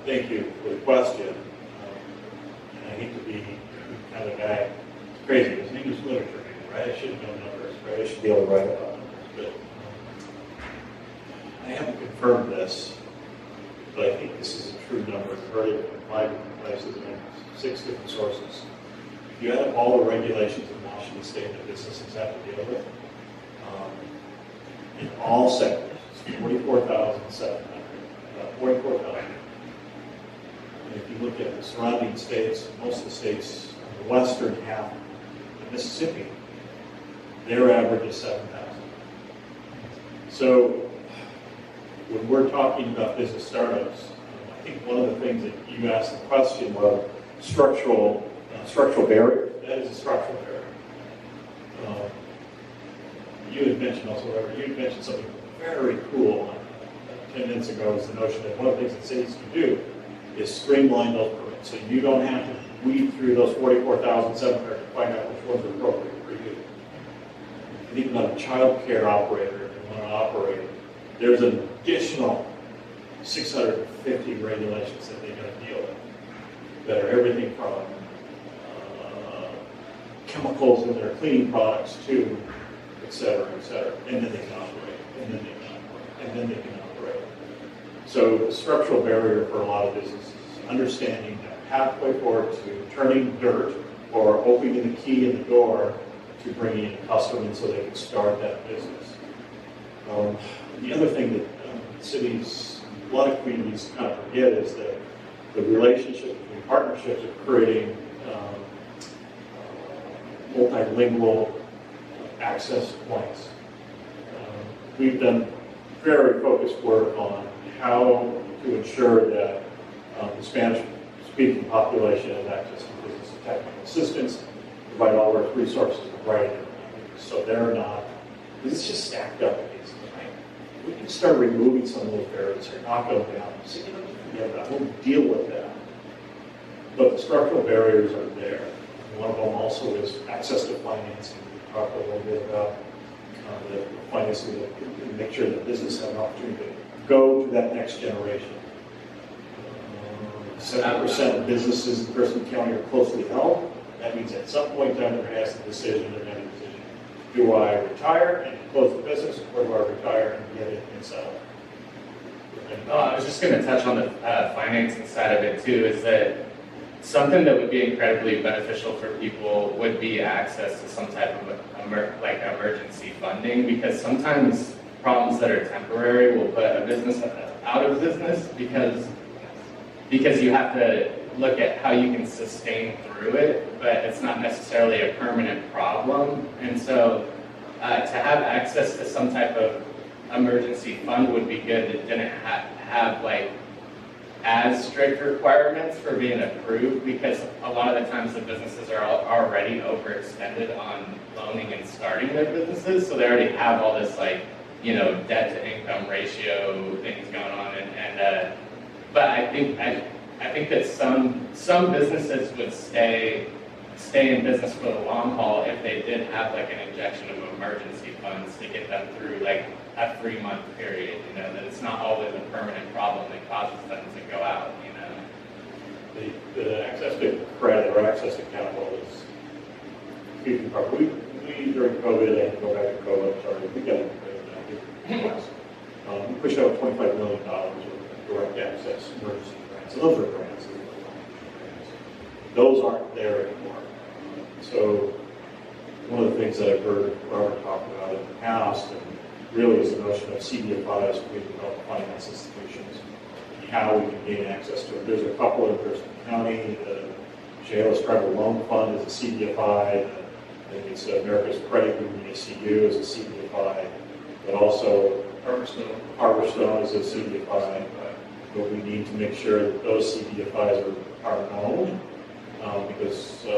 Thank you for the question. And I hate to be kind of a guy crazy. His name is literature, right? I should know numbers, right? I should be able to write about numbers. But I haven't confirmed this, but I think this is a true number. I've heard it from 5 different places and 6 different sources. If you add all the regulations in Washington State that businesses have to deal with, in all sectors, it's 44,700, about 44,000. And if you look at the surrounding states, most of the states, the western half of Mississippi, their average is 7,000. So when we're talking about business startups, I think one of the things that you asked the question was structural barrier. That is a structural barrier. You had mentioned also, Robert, you had mentioned something very cool 10 minutes ago, is the notion that one of the things that cities can do is streamline those permits. So you don't have to weed through those 44,700 to find out which ones are appropriate for you. And even on a child care operator, if you want to operate, there's an additional 650 regulations that they're going to deal with that are everything from chemicals in their cleaning products to et cetera, and then they can operate, and then they can operate, and then they can operate. So the structural barrier for a lot of businesses is understanding that pathway forward to turning dirt or opening the key in the door to bringing in a customer so they can start that business. The other thing that cities, a lot of communities kind of forget is that the relationship between partnerships of creating multilingual access points. We've done very focused work on how to ensure that the Spanish-speaking population has access to business and technical assistance, provide all their resources in writing, so they're not, it's just stacked up against them, right? We can start removing some of those barriers or knock them down. So, we'll deal with that. But the structural barriers are there. One of them also is access to financing. We talked a little bit about the financing to make sure that business have an opportunity to go to that next generation. 70% of businesses in Preston County are closely held. That means at some point in time there has the decision, they're going to decision. Do I retire and close the business, or do I retire and get it and sell it? I was just going to touch on the financing side of it too, is that something that would be incredibly beneficial for people would be access to some type of emergency funding, because sometimes problems that are temporary will put a business out of business because you have to look at how you can sustain through it, but it's not necessarily a permanent problem. And so to have access to some type of emergency fund would be good that didn't have like as strict requirements for being approved because a lot of the times the businesses are already overextended on loaning and starting their businesses, so they already have all this like, you know, debt to income ratio things going on, but I think that some businesses would stay in business for the long haul if they did have like an injection of emergency funds to get them through like a 3-month period, you know, that it's not always a permanent problem that causes them to go out, you know. The access to credit or access to capital is a huge part. We during COVID, I had to go back to COVID, sorry, we got it. We pushed out $25 million of direct access emergency grants. So those are grants. Those aren't there anymore. So one of the things that I've heard Robert talk about in the past, and really is the notion of CDFIs, community development finance institutions, and how we can gain access to it. There's a couple in Thurston County. The Chehalis Tribal Loan Fund is a CDFI. I think it's America's Credit Union, ACU, is a CDFI. But also Harborstone is a CDFI. But we need to make sure that those CDFIs are known. Because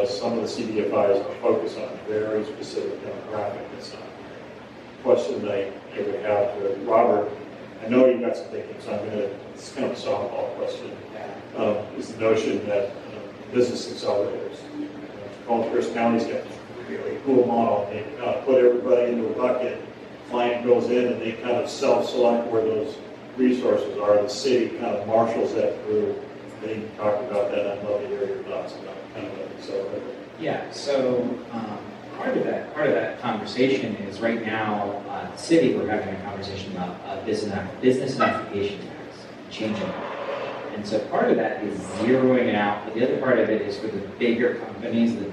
some of the CDFIs are focused on a very specific demographic. It's a question that I would have to Robert. I know you've got some thinking, so it's kind of a softball question. Is the notion that business accelerators, Cultus County's got this really cool model. They put everybody into a bucket. Client goes in and they kind of self-select where those resources are. The city kind of marshals that through. They talked about that. I'd love to hear your thoughts about kind of an accelerator. Yeah, so part of that conversation is right now, the city, we're having a conversation about business identification tax, changing it. And so part of that is zeroing it out, but the other part of it is for the bigger companies will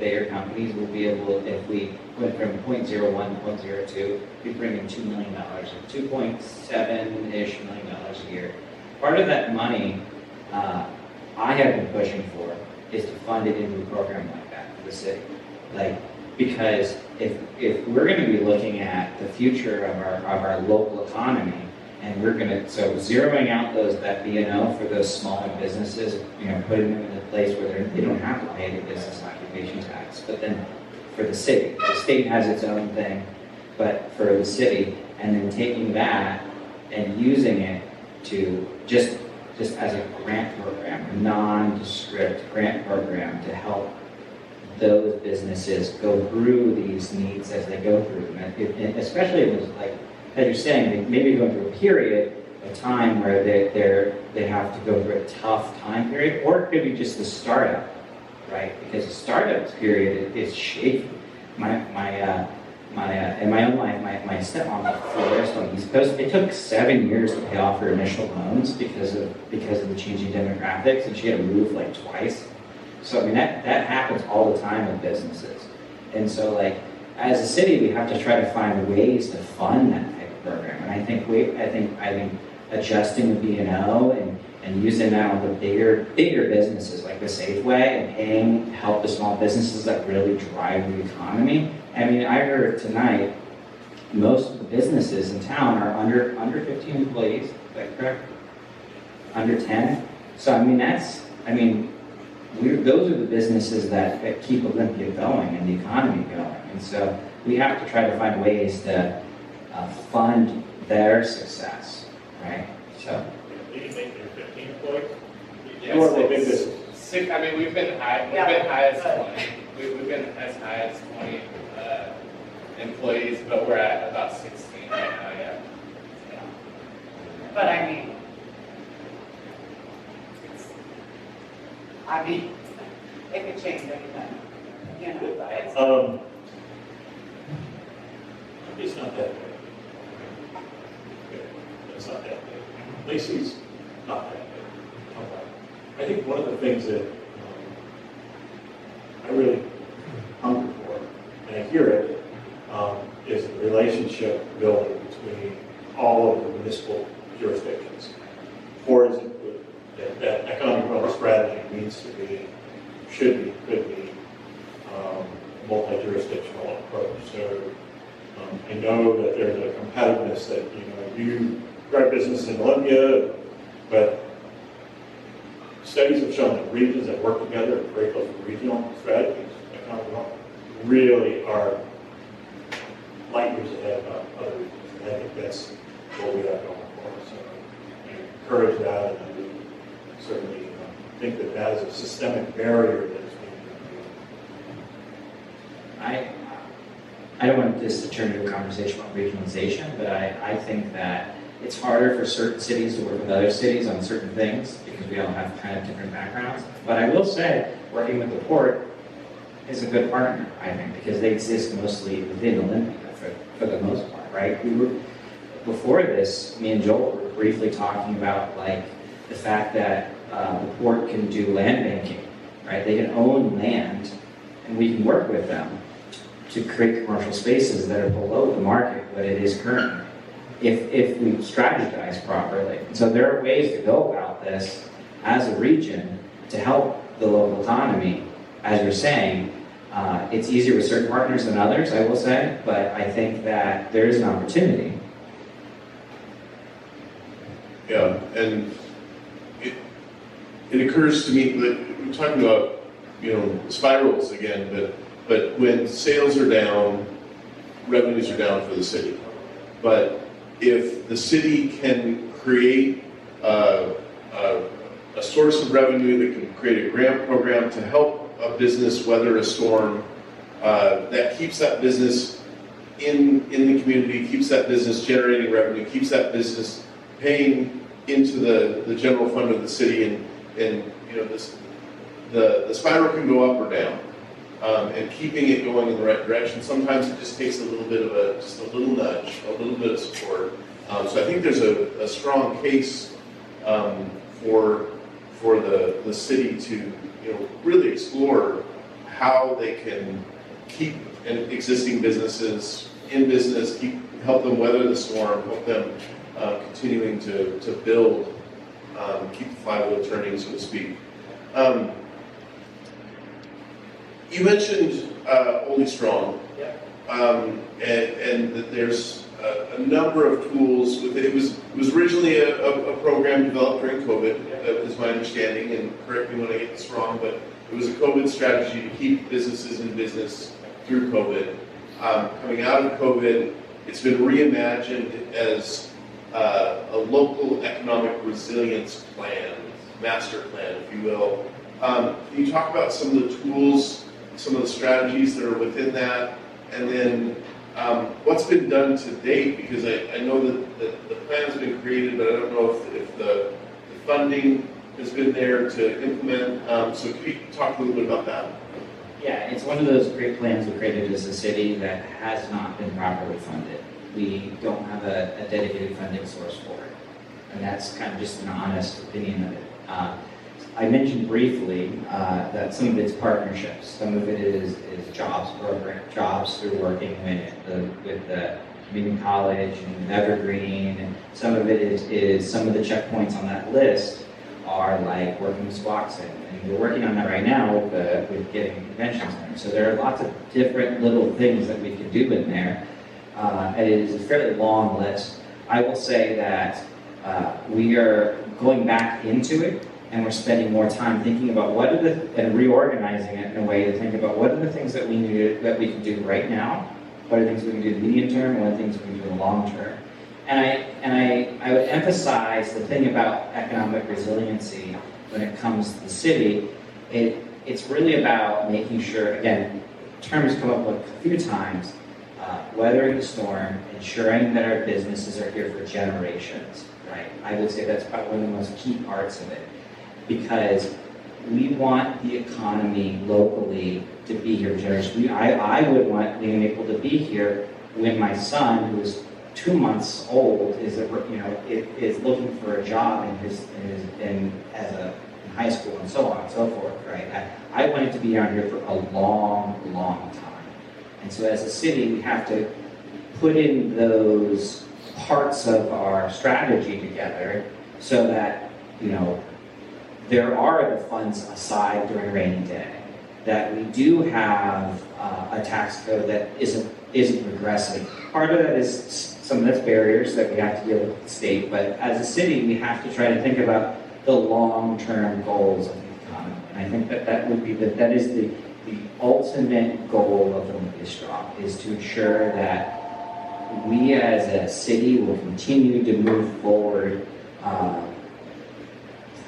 be able, if we went from 0.01 to 0.02, we bring in $2 million, $2.7-ish million a year. Part of that money, I have been pushing for is to fund it into a program like that for the city. Like, because if we're going to be looking at the future of our local economy, and we're going to, so zeroing out that B&O for those smaller businesses, you know, putting them in a place where they don't have to pay the business occupation tax. But then for the state has its own thing, but for the city, and then taking that and using it to just as a grant program, a nondescript grant program to help those businesses go through these needs as they go through them. And especially if it was like, as you're saying, they maybe going through a period of time where they have to go through a tough time period, or it could be just the startup, right? Because the startup period is shaky. In my own life, my stepmom was a florist on the East Coast. It took 7 years to pay off her initial loans because of the changing demographics, and she had to move like twice. So I mean that happens all the time with businesses. And so like as a city, we have to try to find ways to fund that type of program. And I think adjusting the B&O and using that on the bigger businesses like the Safeway and paying to help the small businesses that really drive the economy. I mean, I heard tonight most of the businesses in town are under 15 employees. Is that correct? Under 10. So I mean those are the businesses that keep Olympia going and the economy going. And so we have to try to find ways to fund their success, right? So. Do you think you're 15 employees? Yes, Or a big business? I mean, we've been high as 20. We've been as high as 20 employees, but we're at about 16 right now, yeah. But it could change anytime, you know, but it's. It's not that big. Okay, it's not that big. Lacey's not that big. Okay. I think one of the things that I really hunger for, and I hear it, is the relationship building between all of the municipal jurisdictions. Or is it that economic development strategy needs to be, should be, could be multi-jurisdictional approach. So I know that there's a competitiveness that, you drive business in Olympia, but studies have shown that regions that work together and create those regional strategies, economic development, really are light years ahead of other regions. And I think that's what we have going for us. So I encourage that, and I do certainly think that that is a systemic barrier that is being removed. I don't want this to turn into a conversation about regionalization, but I think that it's harder for certain cities to work with other cities on certain things because we all have kind of different backgrounds. But I will say, working with the port is a good partner, I think, because they exist mostly within Olympia for the most part, right? Before this, me and Joel were briefly talking about like the fact that the port can do land banking, right? They can own land, and we can work with them to create commercial spaces that are below the market what it is currently, if we strategize properly. So there are ways to go about this as a region to help the local economy. As you're saying, it's easier with certain partners than others, I will say, but I think that there is an opportunity. Yeah, and it occurs to me that we're talking about, spirals again, but when sales are down, revenues are down for the city. But if the city can create a source of revenue that can create a grant program to help a business weather a storm, that keeps that business in the community, keeps that business generating revenue, keeps that business paying into the general fund of the city, and the spiral can go up or down. And keeping it going in the right direction, sometimes it just takes a little bit of just a little nudge, a little bit of support. So I think there's a strong case for the city to really explore how they can keep existing businesses in business, help them weather the storm, help them continuing to build, keep the flywheel turning, so to speak. You mentioned Only Strong, and that there's a number of tools with it. It was originally a program developed during COVID, is my understanding, and correct me when I get this wrong, but it was a COVID strategy to keep businesses in business through COVID. Coming out of COVID, it's been reimagined as a local economic resilience plan, master plan, if you will. Can you talk about some of the tools, some of the strategies that are within that, and then what's been done to date? Because I know that the plan has been created, but I don't know if the funding has been there to implement. So could you talk a little bit about that? Yeah, it's one of those great plans we created as a city that has not been properly funded. We don't have a dedicated funding source for it, and that's kind of just an honest opinion of it. I mentioned briefly that some of it's partnerships. Some of it is jobs program, jobs through working with the community college and Evergreen. And some of it is some of the checkpoints on that list are like working with Squaxin. And we're working on that right now with getting convention centers. So there are lots of different little things that we can do in there. And it is a fairly long list. I will say that we are going back into it, and we're spending more time thinking about and reorganizing it in a way to think about what are the things that we can do right now, what are the things we can do in the medium term, and what are the things we can do in the long term. And I would emphasize the thing about economic resiliency when it comes to the city. It's really about making sure, again, terms come up a few times, weathering the storm, ensuring that our businesses are here for generations, right? I would say that's probably one of the most key parts of it, because we want the economy locally to be here for generations. I would want Lena Maple to be here when my son, who is 2 months old, is looking for a job in high school and so on and so forth, right? I want it to be around here for a long, long time. And so as a city, we have to put in those parts of our strategy together so that, there are the funds aside during a rainy day, that we do have a tax code that isn't regressive. Part of that is some of that's barriers that we have to deal with the state, but as a city, we have to try to think about the long-term goals of the economy. And I think that would be, that is the ultimate goal of Olympia Strong, is to ensure that we as a city will continue to move forward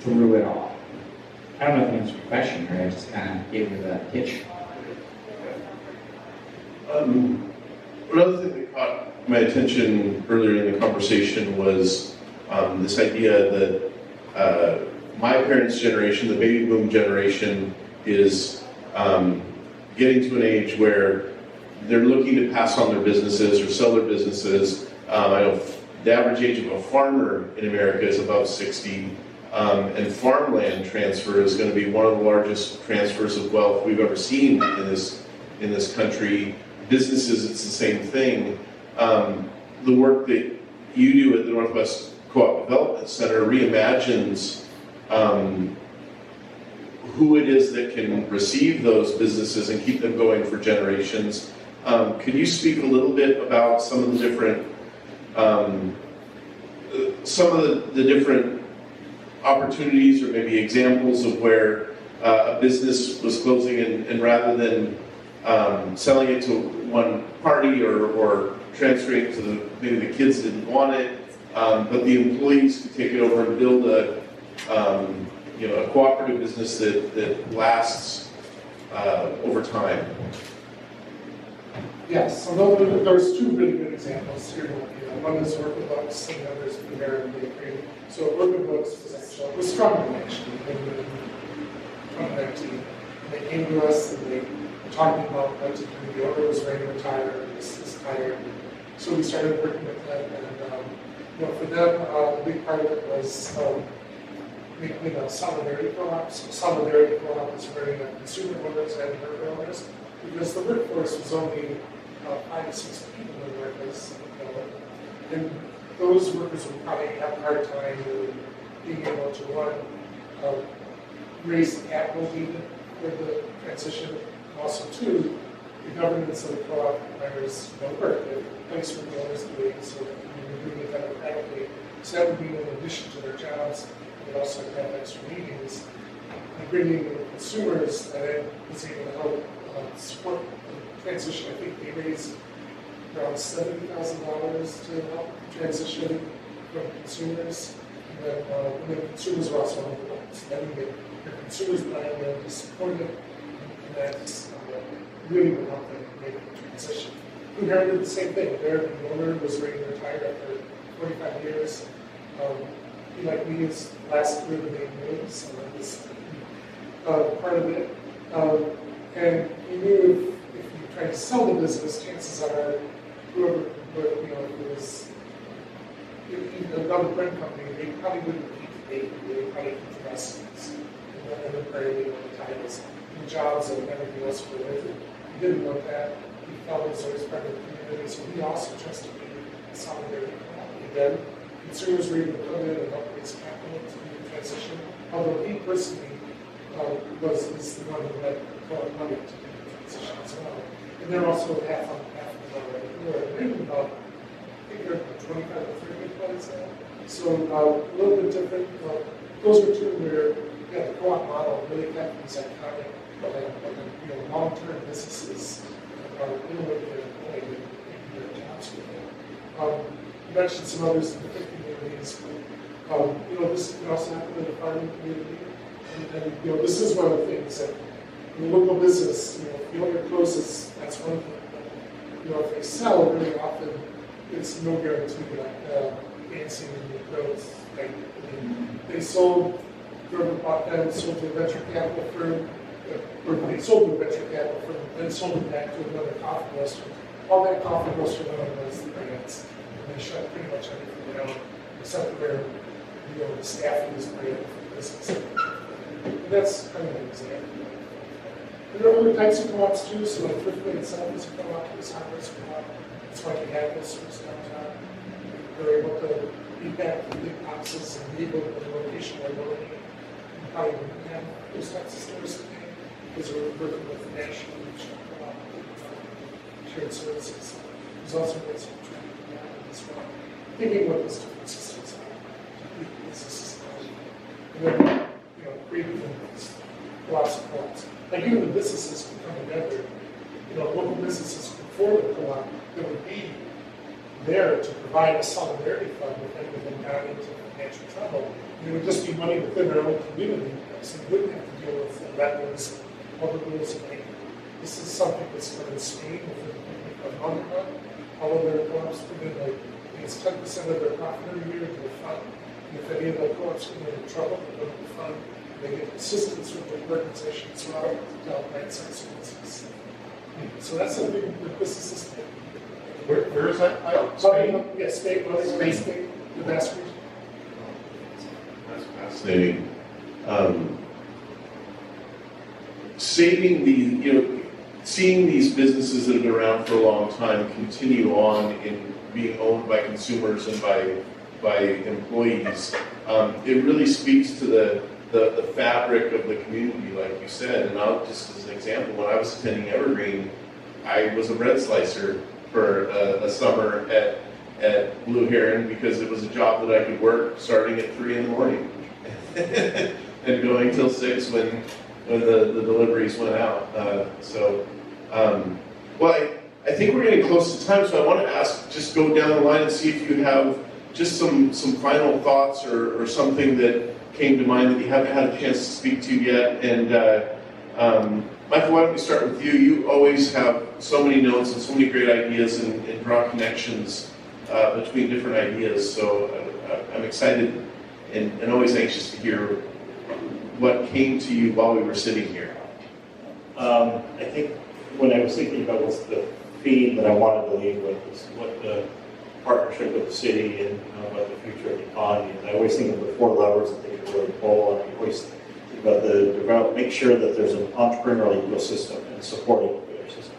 through it all. I don't know if you answered your question, or I just kind of gave you the pitch. Another thing that caught my attention earlier in the conversation was this idea that my parents' generation, the baby boom generation, is getting to an age where they're looking to pass on their businesses or sell their businesses. I know the average age of a farmer in America is above 60, and farmland transfer is going to be one of the largest transfers of wealth we've ever seen in this country. Businesses, it's the same thing. The work that you do at the Northwest Co-op Development Center reimagines who it is that can receive those businesses and keep them going for generations. Could you speak a little bit about some of the different opportunities or maybe examples of where a business was closing and rather than selling it to one party or transferring it to maybe the kids didn't want it, but the employees could take it over and build a cooperative business that lasts over time? Yes, so there's two really good examples here. One is Urban Books and the other is American Bakery. So Urban Books was stronger actually in 2019. And they came to us and they were talking about what to do. The owner was ready to retire and was tired. So we started working with them, and for them, a big part of it was making a solidarity co-op. So solidarity co-op is where consumer owners and worker owners, because the workforce was only 5 to 6 people in the workplace. And those workers would probably have a hard time being able to, one, raise the capital needed for the transition, and also, two, the governance of the co-op requires work, the place where the owners doing, so that you're doing it democratically. So that would be in addition to their jobs, they also have extra meetings. And bringing in consumers that was able to help support the transition. I think they raised around $70,000 to help transition from consumers. And then consumers were also on board. So then you get your consumers buying in to support it, and that's really would help them make the transition. We inherited the same thing. The owner was ready to retire after 45 years. He, like me, is last year of the main move, so that was part of it. And he knew if you tried to sell the business, chances are whoever, if it was another bread company, they probably wouldn't keep the bakery, they would probably keep the restaurants, and then probably the titles, and the jobs, and everything else for it. He didn't want that. He felt as though he was part of the community, so he also trusted me in solidarity. Again, consumers were able to come in and help raise capital to do the transition, although he personally is the one who had money to do the transition as well. And they're also half on half of the already. Maybe about, I think they're 25 or 30 employees now. So a little bit different. Those are two where the co-op model really kept these iconic, long-term businesses are innovative and making their jobs with it. You mentioned some others in different communities, but this can also happen in the farming community. And this is one of the things that in the local business, if the owner closes, that's one thing. But if they sell, very often it's no guarantee that dancing growth. Like, they sold, whoever bought them, sold to a venture capital firm, or they sold to a venture capital firm, then sold it back to another coffee roaster. All that coffee roaster was the brands, and they shut pretty much everything down, except where the staffing is great for the business. And that's kind of an example. And there are other types of co-ops too, so like Thriftway itself is a co-op, it's Harvard's co-op. That's why we have those sorts downtown. They're able to beat back the big boxes and be able to the location where we're looking. And probably wouldn't have those types of stores today because we're working with the national regional co-op, shared services. There's also ways of training that as well. Thinking what those different systems are. Businesses and then, create lots of co-ops. Like even the businesses can come together, local businesses can form a co-op that would be there to provide a solidarity fund if anything got into financial trouble. And it would just be money within their own community, so they wouldn't have to deal with the revenues, all the rules of like, this is something that's done in Spain with the Monica. All of their co-ops put in like, it's 10% of their profit every year into the fund. And if any of their co-ops get in trouble, they go to the fund, they get assistance with the organizations throughout to help grants and services. So that's something that businesses can. Where is that? Spain? Yes, Spain, Spain. The Basque region. That's fascinating. Saving the, seeing these businesses that have been around for a long time continue on in being owned by consumers and by employees, it really speaks to the fabric of the community, like you said. And I'll just as an example, when I was attending Evergreen, I was a bread slicer for a summer at Blue Heron because it was a job that I could work starting at 3 in the morning and going till 6 when the deliveries went out. Well, I think we're getting close to time, so I want to ask, just go down the line and see if you have just some final thoughts or something that came to mind that you haven't had a chance to speak to yet. And Michael, why don't we start with you? You always have so many notes and so many great ideas and draw connections between different ideas. So I'm excited and always anxious to hear what came to you while we were sitting here. I think when I was thinking about what's the theme that I wanted to lead with is what the partnership with the city and about the future of the economy. And I always think of the 4 levers that they can really pull, and I always think about make sure that there's an entrepreneurial ecosystem and supporting the ecosystem.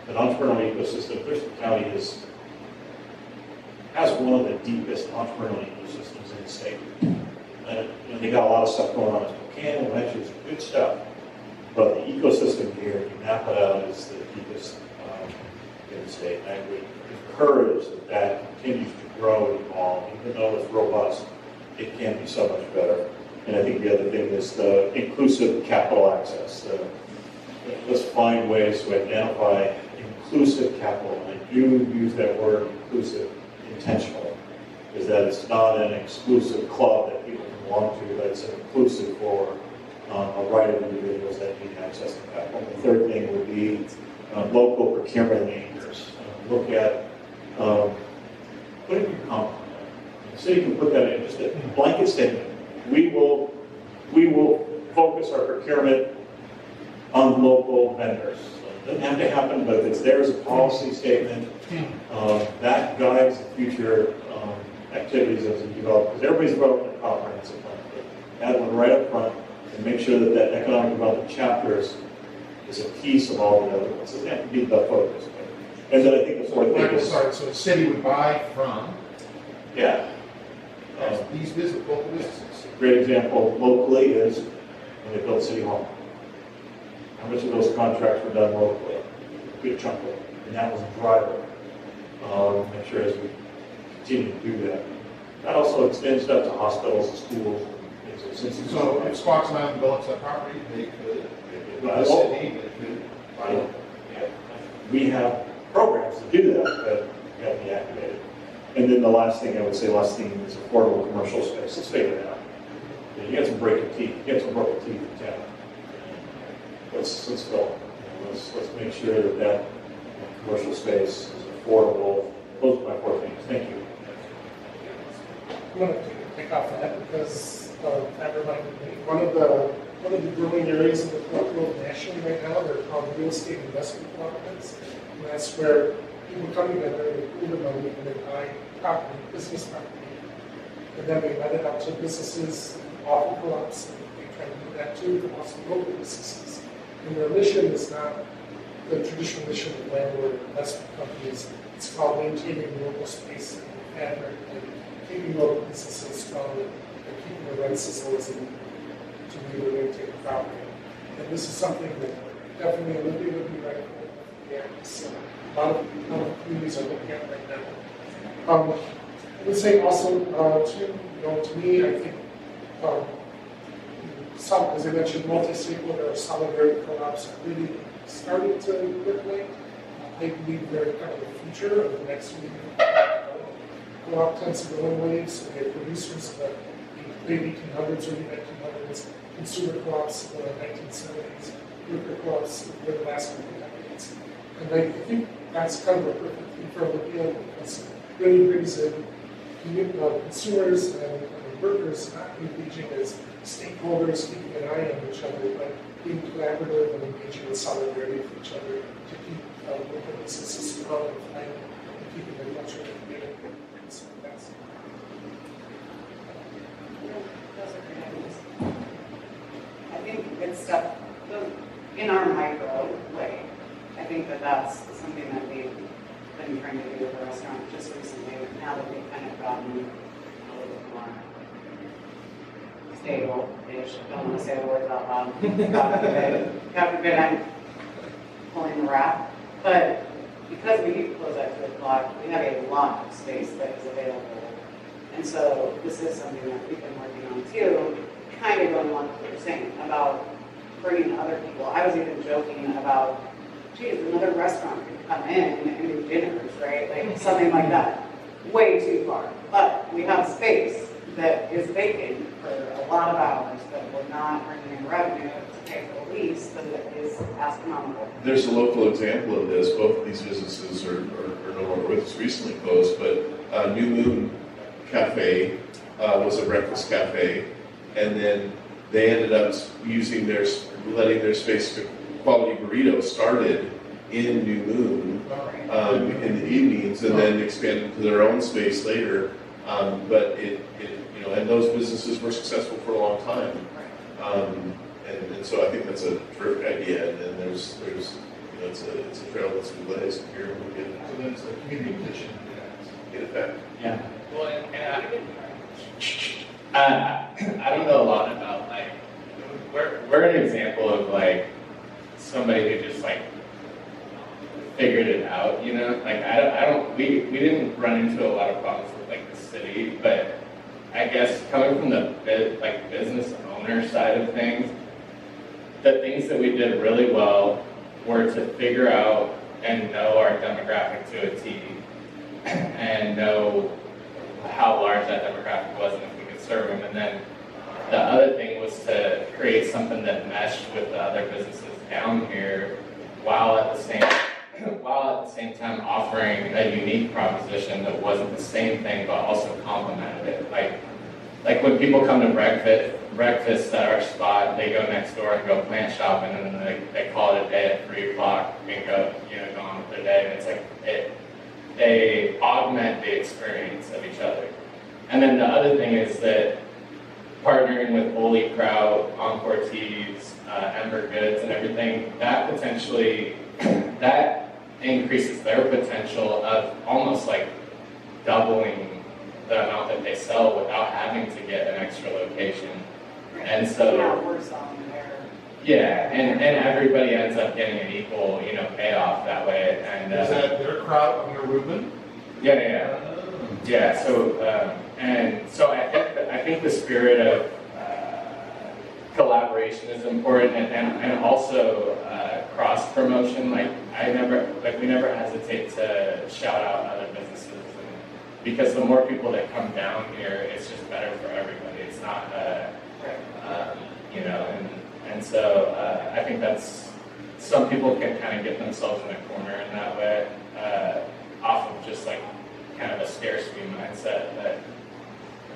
An entrepreneurial ecosystem, Thurston County has one of the deepest entrepreneurial ecosystems in the state. And they got a lot of stuff going on in Spokane, and actually it's good stuff. But the ecosystem here, if you map it out, is the deepest in the state. And I would encourage that continues to grow and evolve. Even though it's robust, it can be so much better. And I think the other thing is the inclusive capital access. Let's find ways to identify inclusive capital. And I do use that word inclusive intentionally, is that it's not an exclusive club that people can belong to, but it's an inclusive for a right of individuals that need access to capital. The third thing would be local procurement leaders. Look at putting your comment on that. The city can put that in just a blanket statement. We will focus our procurement on local vendors. It doesn't have to happen, but if it's there as a policy statement, that guides the future activities as we develop. Because everybody's developing a comprehensive plan. But add one right up front and make sure that that economic development chapter is a piece of all the other ones. It doesn't have to be the focus. And then I think the fourth thing is... Sorry, so the city would buy from Yeah. these local businesses. A great example locally is when they built City Hall. How much of those contracts were done locally? A good chunk of it. And that was a driver. Make sure as we continue to do that. That also extends up to hospitals and schools. And things like So if Squax Mountain develops that property, they could, the city, they could buy it. Yeah. We have programs to do that, but we have to be activated. And then the last thing I would say, last thing is affordable commercial space. Let's figure it out. You got some breaking teeth. You got some broken teeth in town. Let's go. Let's make sure that commercial space is affordable. Those are my 4 things. Thank you. I'm going to pick off that because that reminded me. One of the growing areas in the world nationally right now, they're called real estate investment cooperatives. And that's where people come together, they pool their money, and they buy property, business property. And then they let it out to businesses, often co-ops. They try to do that too, but also local businesses. And their mission is not the traditional mission of landlord or investment companies. It's called maintaining local space and fabric and keeping local businesses strong and keeping the rents as low as they need to really maintain the property. And this is something that definitely Olympia would be right for. Yeah, so a lot of communities are looking at right now. I would say also, to me, I think some, as I mentioned, multi-stakeholder or solidarity co-ops are really starting to percolate. I believe they're kind of the future of the next few years. Co-op tends to go in waves, and they're producers of the late 1800s, early 1900s, consumer co-ops in the 1970s, worker co-ops in the last couple of decades. And I think that's kind of a perfect thing for Olympia because it really brings in consumers and workers not engaging as stakeholders, keeping an eye on each other, but being collaborative and engaging in solidarity with each other to keep local businesses strong and thriving and keeping the culture of the community. So that's Those are great ideas. I think it's stuff, in our micro way, I think that that's something that we've been trying to do with the restaurant just recently, now that we've kind of gotten a little bit more stable-ish. I don't want to say the words out loud. God forbid I'm pulling the wrap. But because we do close at 2 o'clock, we have a lot of space that is available. And so this is something that we've been working on too, kind of going along with what you're saying about bringing other people. I was even joking about, geez, another restaurant could come in and do dinners, right? Like something like that. Way too far. But we have space that is vacant for a lot of hours that we're not bringing in revenue to pay for the lease, but it is astronomical. There's a local example of this. Both of these businesses are no longer with us, recently closed, but New Moon Cafe was a breakfast cafe, and then they ended up letting their space to Quality Burrito started in New Moon in the evenings, and then expanded to their own space later. But and those businesses were successful for a long time. And so I think that's a terrific idea, and then there's it's a trail that's been blazed here when we get So then it's a community petition. get it back. Yeah. Well, I don't know a lot about like we're an example of like somebody who just like figured it out, you know. Like we didn't run into a lot of problems with like the city, but I guess coming from the business owner side of things, the things that we did really well were to figure out and know our demographic to a T, and know how large that demographic was and if we could serve them. And then the other thing was to create something that meshed with the other businesses down here, while at the same time offering a unique proposition that wasn't the same thing but also complemented it. Like when people come to breakfast at our spot, they go next door and go plant shopping, and then they call it a day at 3 o'clock and go on with their day. And it's like they augment the experience of each other. And then the other thing is that partnering with Holy Kraut, Encore Teas, Ember Goods, and everything, that potentially that increases their potential of almost like doubling the amount that they sell without having to get an extra location. And so Now we're selling there. yeah, and everybody ends up getting an equal, payoff that way. And Is that their crowd under Reuben? yeah. So I think the spirit of collaboration is important, and also cross promotion. We never hesitate to shout out other businesses, because the more people that come down here, it's just better for everybody. It's not, and so I think that's, some people can kind of get themselves in a corner in that way, off of just like kind of a scarcity mindset, but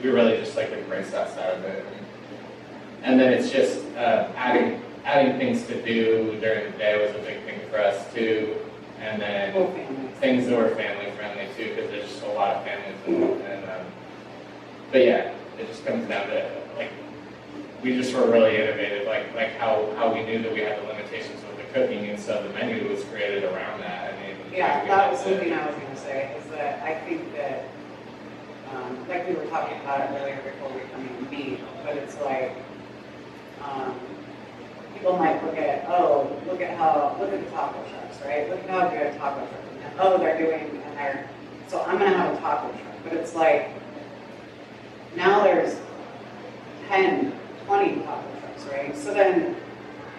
we really just like embrace that side of it. And then it's just adding things to do during the day was a big thing for us too. And then things that were family friendly too, because there's just a lot of families. But yeah, it just comes down to like, we just were really innovative, like how we knew that we had the limitations with the cooking, and so the menu was created around that. Yeah, that was something I was going to say, is that I think that, like we were talking about it earlier before we come in to meet, but it's like, people might look at the taco trucks, right? Look at how good taco trucks are. They're doing, so I'm going to have a taco truck. But it's like, now there's 10, 20 taco trucks, right? So then,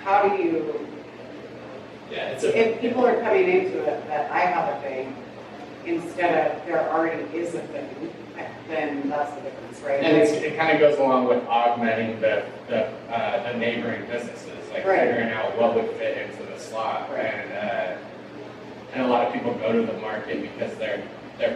how do you, Yeah, it's if people are coming into it that I have a thing, instead of there already is a thing, then that's the difference, right? And it kind of goes along with augmenting the neighboring businesses, like Right. figuring out what would fit into the slot. Right. And a lot of people go to the market because they're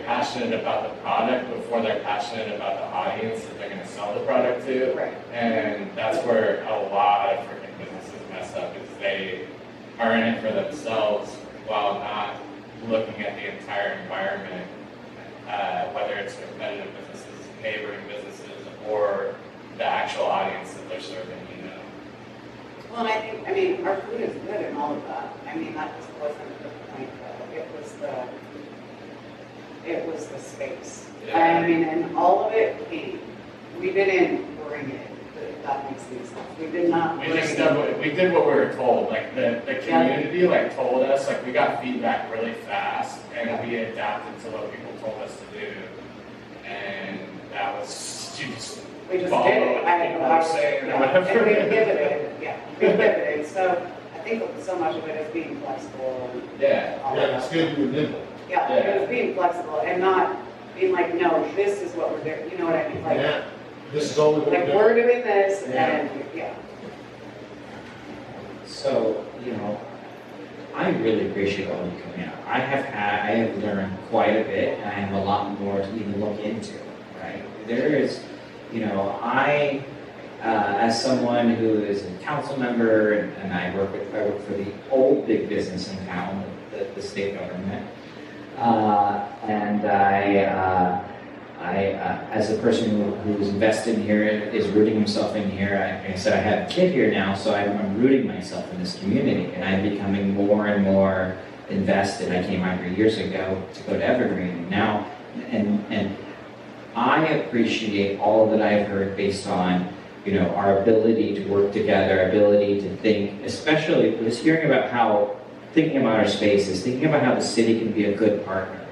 passionate about the product before they're passionate about the audience that they're going to sell the product to. Right. And that's where a lot of freaking businesses mess up, is they are in it for themselves while not looking at the entire environment, whether it's competitive businesses, neighboring businesses, or the actual audience that they're serving, you know. Well, and I mean, our food is good and all of that. I mean, that just wasn't the point, though. It was the space. Yeah. I mean, and all of it came. We didn't bring it, if that makes any sense. We did not We bring just it. did what we were told. Like the community like told us, like we got feedback really fast, and we adapted to what people told us to do, and that was you just We just follow did it. what people were saying or whatever. And we pivoted, we pivoted. So I think so much of it is being flexible and Yeah. all of Yeah, it's that. good to be nimble. Yeah, it was being flexible and not being like, no, this is what we're doing. You know what I mean? Like, Yeah, this is all we're like doing. we're doing this Yeah. and, yeah. So, I really appreciate all you coming out. I have learned quite a bit, and I have a lot more to even look into, right? There is, as someone who is a council member, and I work for the old big business in town, the state government, and as a person who's invested here, is rooting himself in here. I said I have a kid here now, so I'm rooting myself in this community, and I'm becoming more and more invested. I came out here years ago to go to Evergreen, and now, and I appreciate all that I've heard based on, our ability to work together, ability to think, especially just thinking about our spaces, thinking about how the city can be a good partner.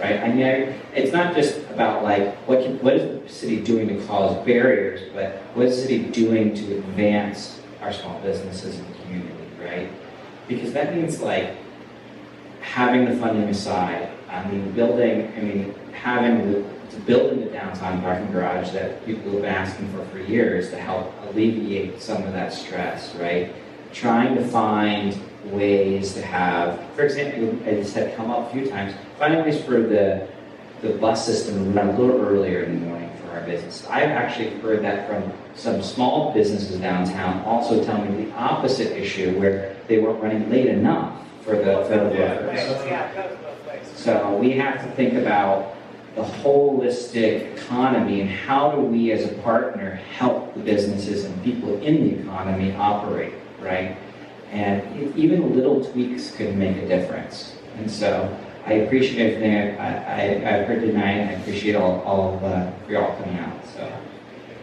Right? I mean, it's not just about like what is the city doing to cause barriers, but what is the city doing to advance our small businesses in the community, right? Because that means like having the funding aside. Building the downtown parking garage that people have been asking for years to help alleviate some of that stress, right? Trying to find ways to have, for example, as had come up a few times, finding ways for the bus system to run a little earlier in the morning for our business. I've actually heard that from some small businesses downtown also telling me the opposite issue where they weren't running late enough for the workers. Yeah, it goes both ways. So we have to think about the holistic economy and how do we as a partner help the businesses and people in the economy operate, right? And even little tweaks could make a difference. And so I appreciate everything I've heard tonight. I appreciate all for y'all coming out. So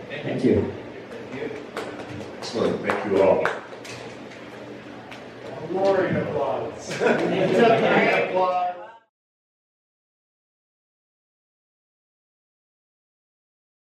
thank you. Excellent, thank you all. Roaring applause. Thank you. Applause.